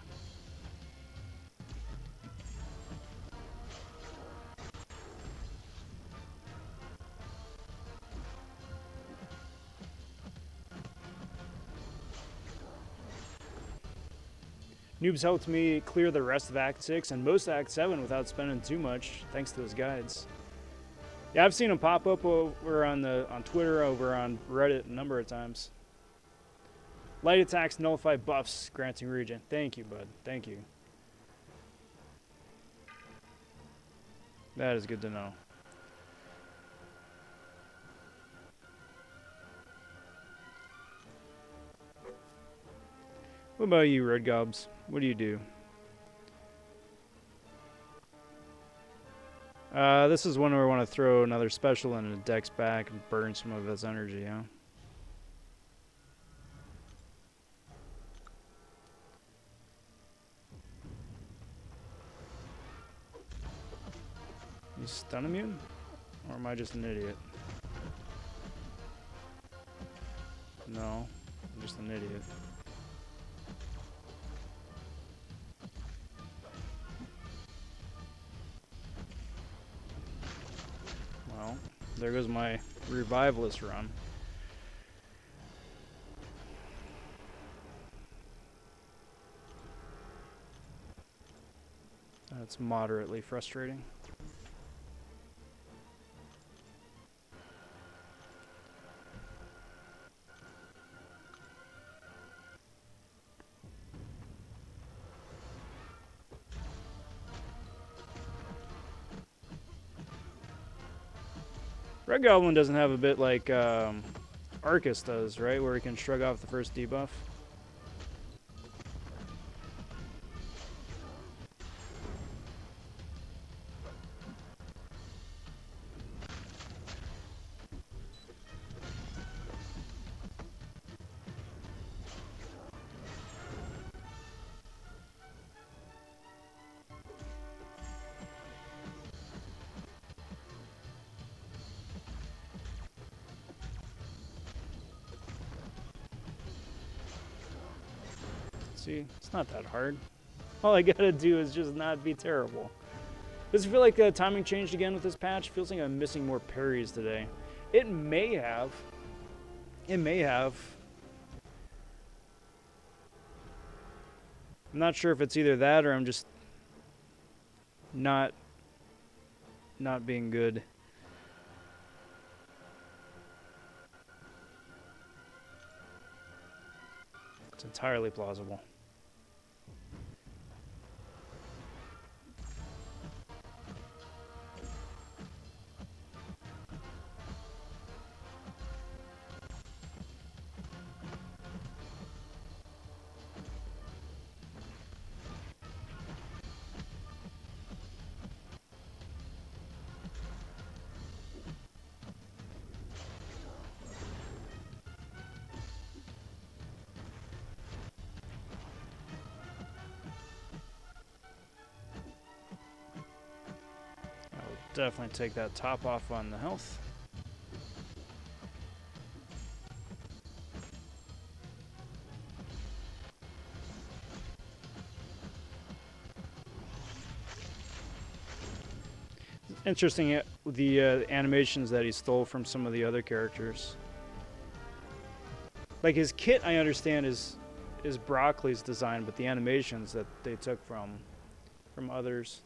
Noobs helped me clear the rest of Act 6 and most of Act 7 without spending too much, thanks to his guides. Yeah, I've seen him pop up over on Twitter, over on Reddit a number of times. Light attacks nullify buffs, granting regen. Thank you, bud. Thank you. That is good to know. What about you, Red Gobs? What do you do? This is one where we want to throw another special in a deck's back and burn some of its energy, huh? You stun immune? Or am I just an idiot? No, I'm just an idiot. Well, there goes my revivalist run. That's moderately frustrating. Red Goblin doesn't have a bit like Arcus does, right? Where he can shrug off the first debuff. See, it's not that hard. All I gotta do is just not be terrible. Does it feel like the timing changed again with this patch? Feels like I'm missing more parries today. It may have. It may have. I'm not sure if it's either that or I'm just not being good. It's entirely plausible. Definitely take that top off on the health. Interesting, the animations that he stole from some of the other characters. Like his kit, I understand is Broccoli's design, but the animations that they took from others.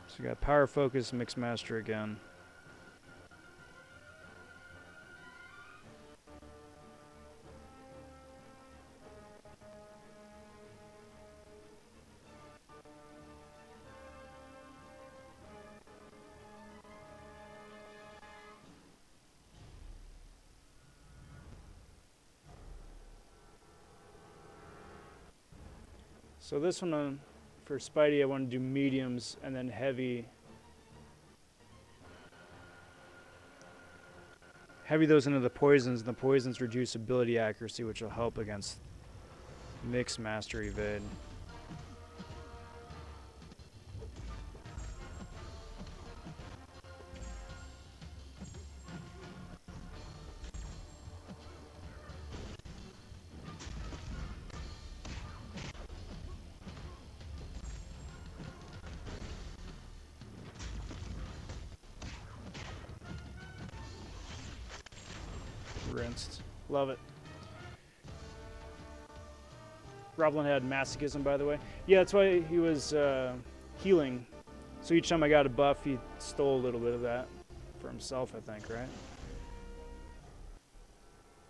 So we got Power Focus, Mixmaster again. So this one for Spidey, I want to do mediums and then heavy. Heavy those into the poisons, and the poisons reduce ability accuracy, which will help against mix master evade. Rinsed. Love it. Roblin had masochism, by the way. Yeah, that's why he was healing. So each time I got a buff, he stole a little bit of that for himself, I think, right?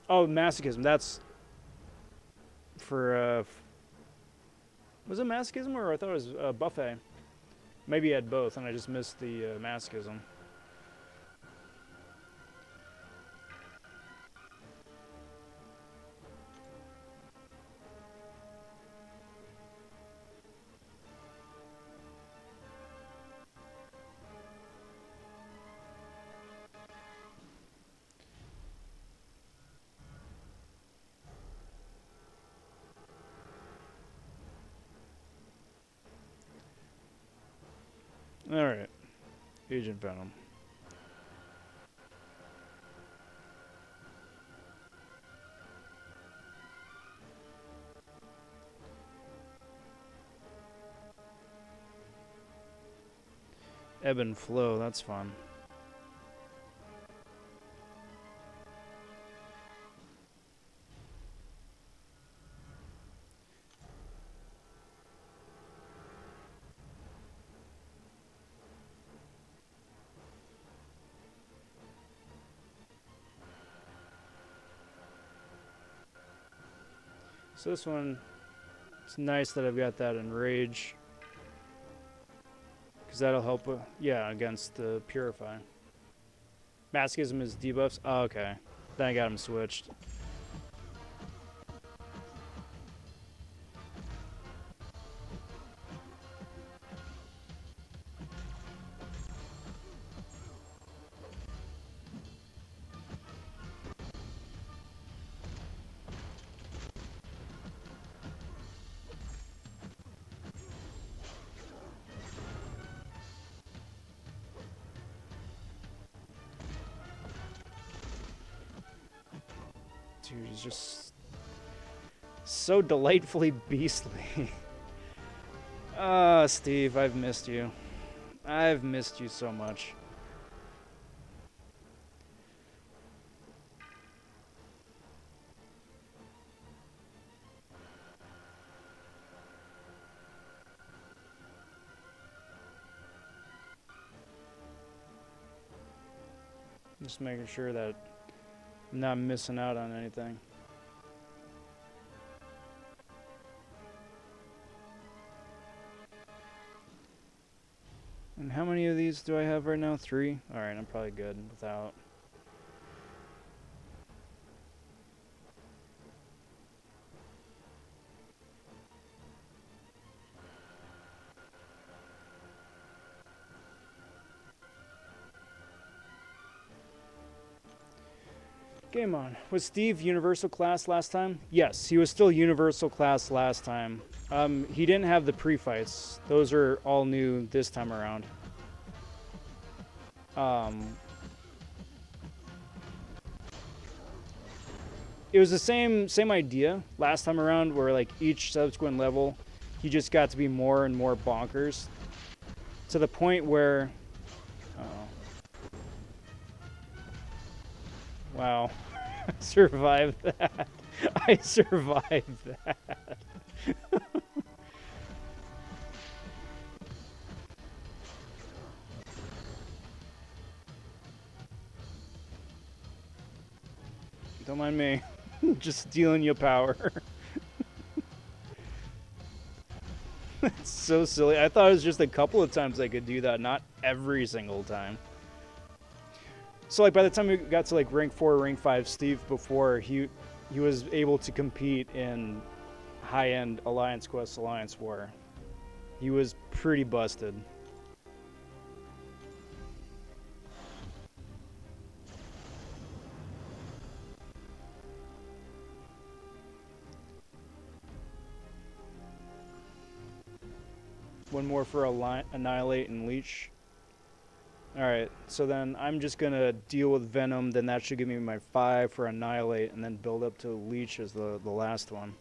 Oh, masochism. That's for... was it masochism, or I thought it was buffet? Maybe he had both, and I just missed the masochism. Alright. Agent Venom. Ebb and flow, that's fun. So this one, it's nice that I've got that in Rage. Because that'll help, yeah, against the Purify. Masochism is debuffs? Oh, okay. Then I got him switched. Dude, he's just so delightfully beastly. Ah, Steve, I've missed you. I've missed you so much. Just making sure that I'm not missing out on anything. And how many of these do I have right now? 3? Alright, I'm probably good without. Game on. Was Steve Universal Class last time? Yes, he was still Universal Class last time. He didn't have the pre-fights. Those are all new this time around. It was the same idea last time around, where like each subsequent level, he just got to be more and more bonkers, to the point where... Wow. I survived that. I survived that. Don't mind me. Just stealing your power. That's so silly. I thought it was just a couple of times I could do that, not every single time. So like by the time we got to like rank 4 or rank 5, Steve, before he was able to compete in high-end Alliance Quest Alliance War. He was pretty busted. One more for Annihilate and Leech. Alright, so then I'm just going to deal with Venom, then that should give me my 5 for Annihilate, and then build up to Leech as the last one.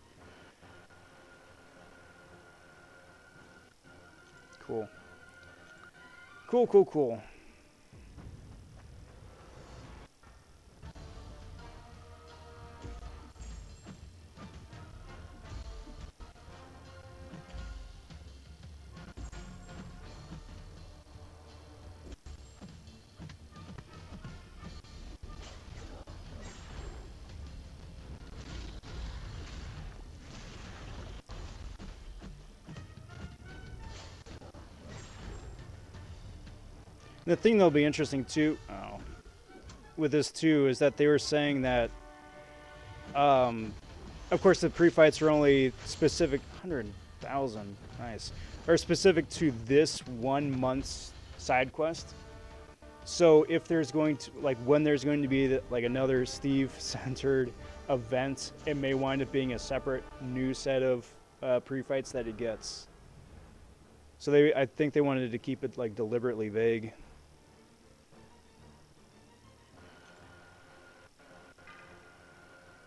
Cool. Cool, cool, cool. The thing that'll be interesting too, with this too, is that they were saying that, of course, the pre-fights are only specific 100,000, nice, are specific to this 1 month's side quest. So if there's going to, like, when there's going to be like another Steve-centered event, it may wind up being a separate new set of pre-fights that he gets. So I think they wanted to keep it like deliberately vague.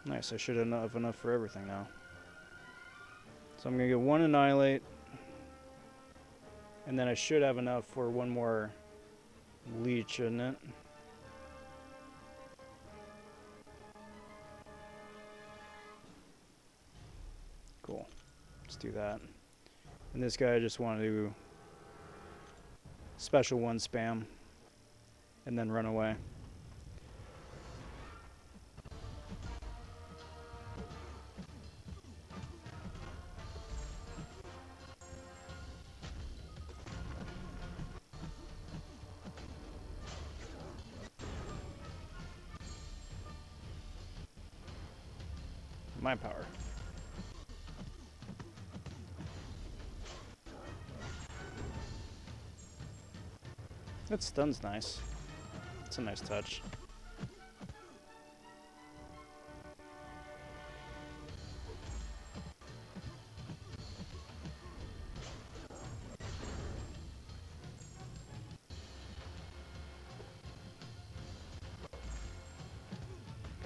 Nice, I should have enough for everything now. So I'm going to get 1 Annihilate. And then I should have enough for 1 more Leech, shouldn't it? Cool. Let's do that. And this guy I just want to do special 1 spam. And then run away. My power. That stun's nice. It's a nice touch.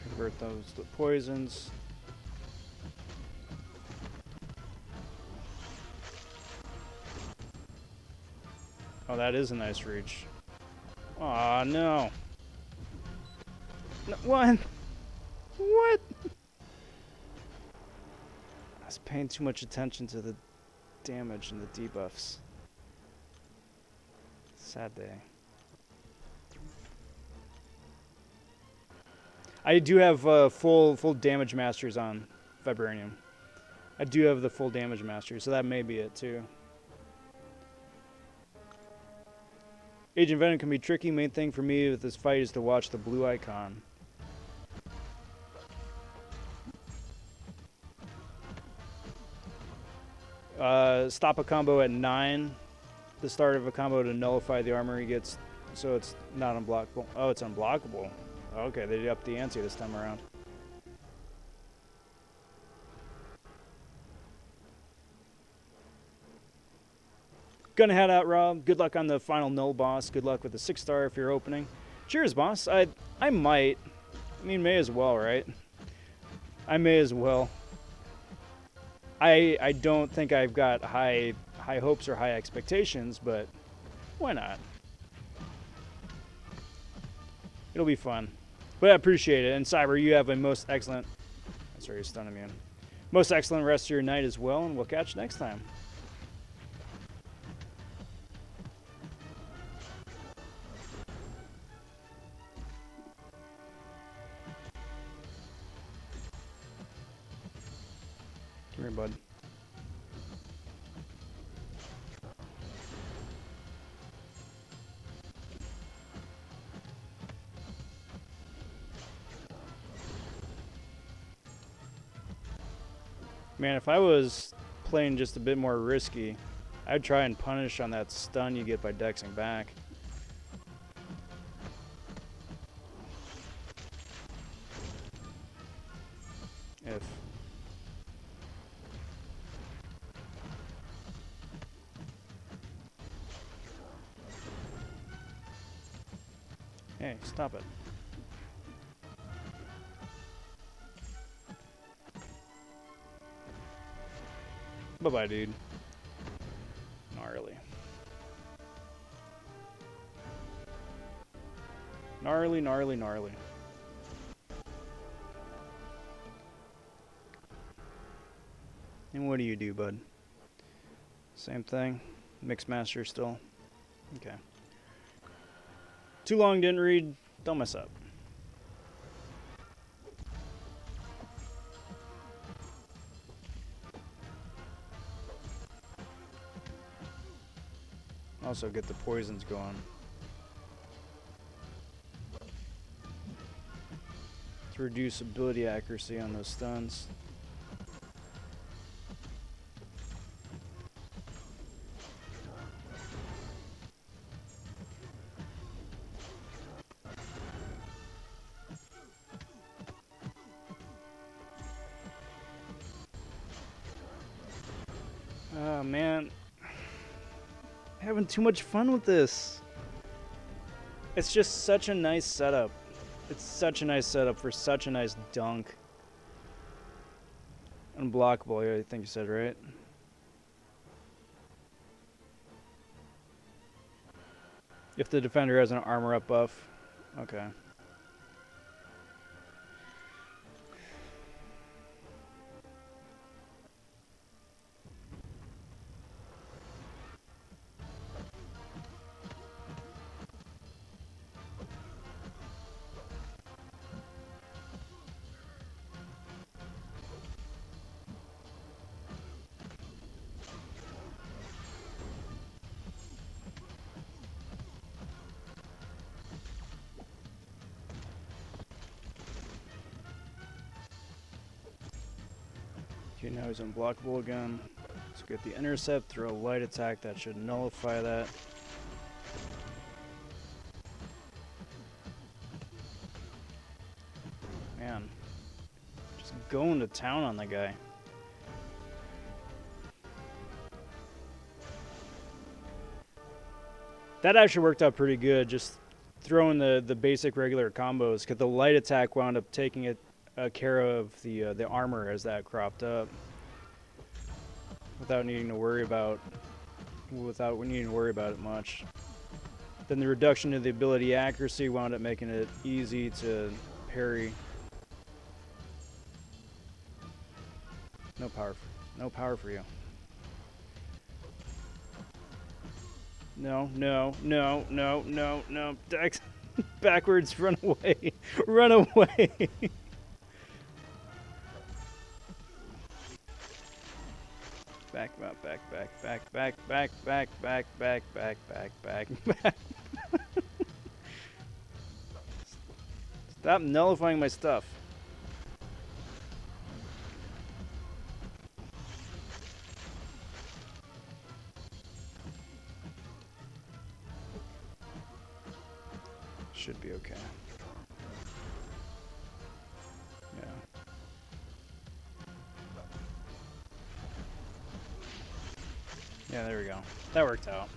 Convert those to poisons. Oh, that is a nice reach. Aw, no. No. What? What? I was paying too much attention to the damage and the debuffs. Sad day. I do have full damage masters on Vibranium. I do have the full damage mastery, so that may be it too. Agent Venom can be tricky. Main thing for me with this fight is to watch the blue icon. Stop a combo at 9. The start of a combo to nullify the armor he gets, so it's not unblockable. Oh, it's unblockable. Okay, they upped the ante this time around. Gonna head out, Rob. Good luck on the final null boss. Good luck with the 6-star if you're opening. Cheers, boss. I might. I mean, may as well, right? I may as well. I don't think I've got high hopes or high expectations, but why not? It'll be fun. But I appreciate it. And Cyber, you have a most excellent... Sorry, stun immune. Most excellent rest of your night as well, and we'll catch you next time. Come here, bud. Man, if I was playing just a bit more risky, I'd try and punish on that stun you get by dexing back. If. Hey, stop it. Bye-bye, dude. Gnarly. Gnarly, gnarly, gnarly. And what do you do, bud? Same thing? Mixmaster still? Okay. Too long, didn't read. Don't mess up. Also get the poisons going. To reduce ability accuracy on those stuns. Oh man. Having too much fun with this. It's just such a nice setup. It's such a nice setup for such a nice dunk. Unblockable, I think you said, right? If the defender has an armor up buff. Okay. Okay, now he's unblockable again. Let's get the intercept, throw a light attack, that should nullify that. Man, just going to town on the guy. That actually worked out pretty good, just throwing the basic regular combos, because the light attack wound up taking it care of the armor as that cropped up, without needing to worry about it much. Then the reduction of the ability accuracy wound up making it easy to parry. No power for you. No, no, no, no, no, no. Dex, backwards, run away, run away. Back. Stop nullifying my stuff. Should be okay. Yeah. Yeah, there we go. That worked out.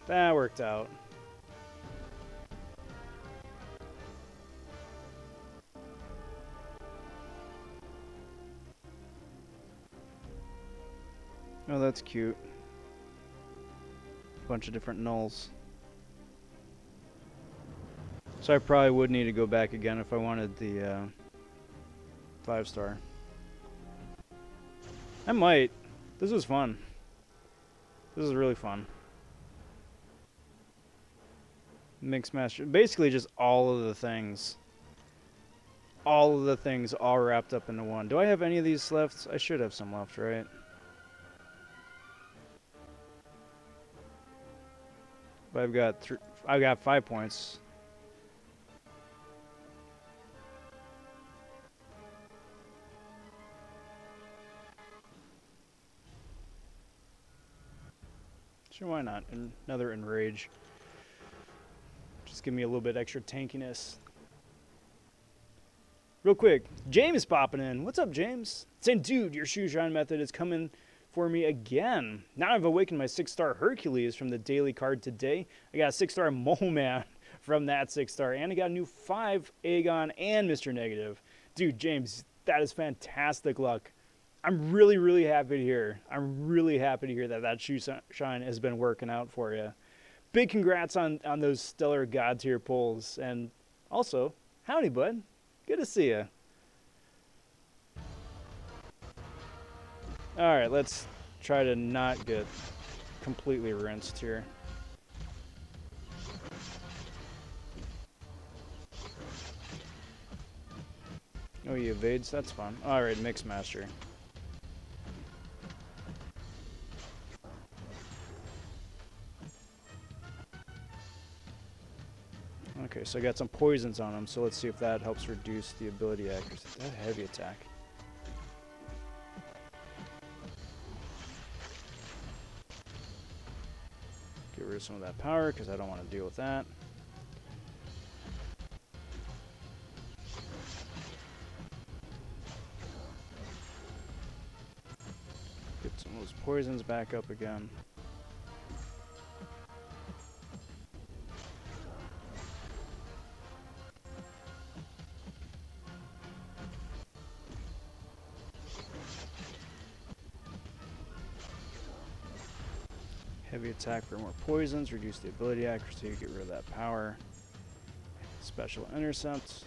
That worked out. Oh, that's cute. Bunch of different nulls. So I probably would need to go back again if I wanted the 5-star. I might. This was fun. This is really fun. Mixmaster. Basically just all of the things. All of the things all wrapped up into one. Do I have any of these left? I should have some left, right? But I've got 5 points. Sure, why not? Another Enrage. Just give me a little bit extra tankiness. Real quick, James popping in. What's up, James? Saying, dude, your shoe shine method is coming for me again. Now I've awakened my 6-star Hercules from the daily card today. I got a 6-star Mole Man from that 6-star, and I got a new 5 Aegon and Mr. Negative. Dude, James, that is fantastic luck. I'm really, really happy to hear. I'm really happy to hear that that shoe shine has been working out for you. Big congrats on those stellar God tier pulls. And also, howdy, bud. Good to see you. All right, let's try to not get completely rinsed here. Oh, he evades? That's fun. All right, Mixmaster. Okay, so I got some poisons on him, so let's see if that helps reduce the ability accuracy. That heavy attack. Get rid of some of that power, because I don't want to deal with that. Get some of those poisons back up again. Heavy attack for more poisons, reduce the ability accuracy, get rid of that power. Special intercept.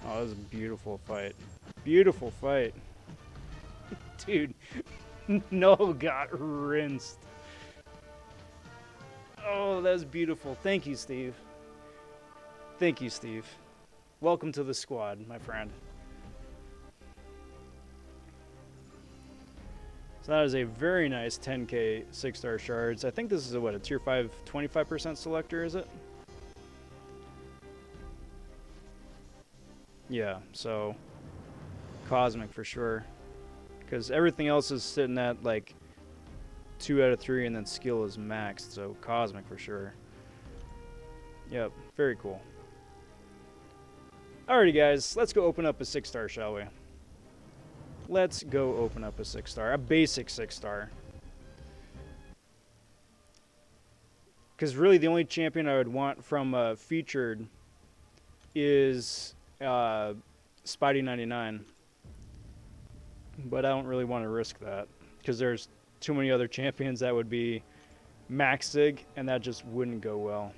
Oh, that was a beautiful fight. Beautiful fight. Dude, no, got rinsed. Oh, that was beautiful. Thank you, Steve. Thank you, Steve. Welcome to the squad, my friend. So that is a very nice 10k 6-star shards. I think this is a tier 5 25% selector, is it? Yeah, so cosmic for sure. Because everything else is sitting at like 2 out of 3 and then skill is maxed, so cosmic for sure. Yep, very cool. Alrighty guys, let's go open up a 6-star, shall we? Let's go open up a 6-star, a basic 6-star. Because really the only champion I would want from featured is Spidey 99. But I don't really want to risk that. Because there's too many other champions that would be max sig, and that just wouldn't go well.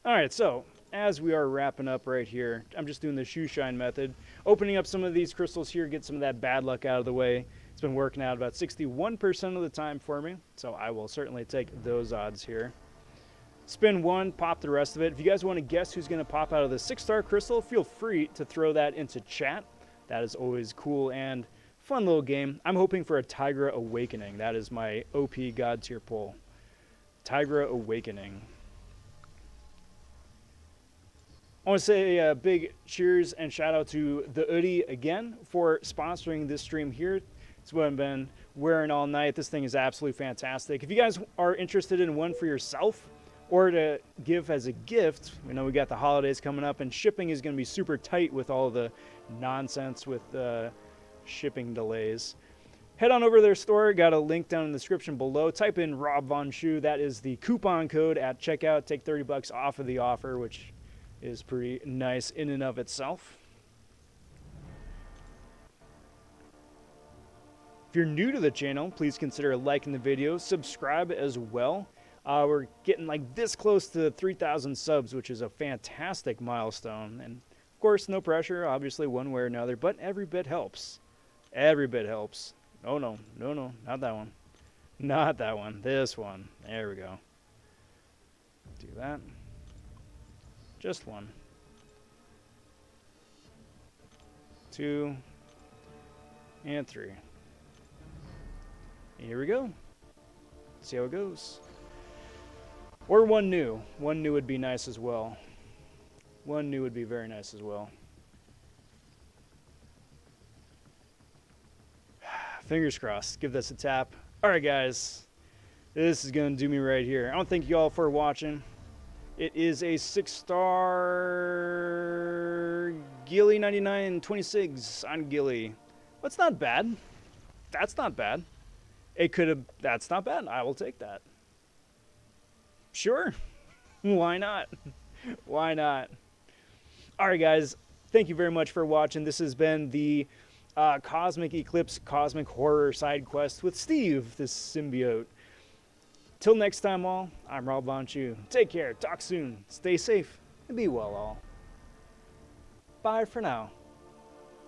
Alright, so as we are wrapping up right here, I'm just doing the shoe shine method, opening up some of these crystals here, get some of that bad luck out of the way. It's been working out about 61% of the time for me, so I will certainly take those odds here. Spin one, pop the rest of it. If you guys want to guess who's going to pop out of the 6-star crystal, feel free to throw that into chat. That is always cool and fun little game. I'm hoping for a Tigra Awakening. That is my OP God tier pull. Tigra Awakening. I want to say a big cheers and shout out to the OODIE again for sponsoring this stream here. It's what I've been wearing all night. This thing is absolutely fantastic. If you guys are interested in one for yourself or to give as a gift, we know we got the holidays coming up and shipping is going to be super tight with all the nonsense with shipping delays. Head on over to their store. Got a link down in the description below. Type in ROBVONSHOE. That is the coupon code at checkout. Take 30 bucks off of the offer, which is pretty nice in and of itself. If you're new to the channel, please consider liking the video, subscribe as well. We're getting like this close to 3,000 subs, which is a fantastic milestone. And of course, no pressure, obviously one way or another, but every bit helps. Every bit helps. Oh no, no, no, not that one. Not that one, this one. There we go. Do that. Just one. 2 and 3. Here we go. See how it goes. Or one new. One new would be nice as well. One new would be very nice as well. Fingers crossed. Give this a tap. All right, guys. This is going to do me right here. I want to thank you all for watching. It is a 6-star Gilly 9926 on Gilly. That's not bad. That's not bad. It could have. That's not bad. I will take that. Sure. Why not? Why not? All right, guys. Thank you very much for watching. This has been the Cosmic Eclipse Cosmic Horror Side Quest with Steve, this symbiote. Till next time, all, I'm ROBVONSHOE. Take care. Talk soon. Stay safe. And be well, all. Bye for now.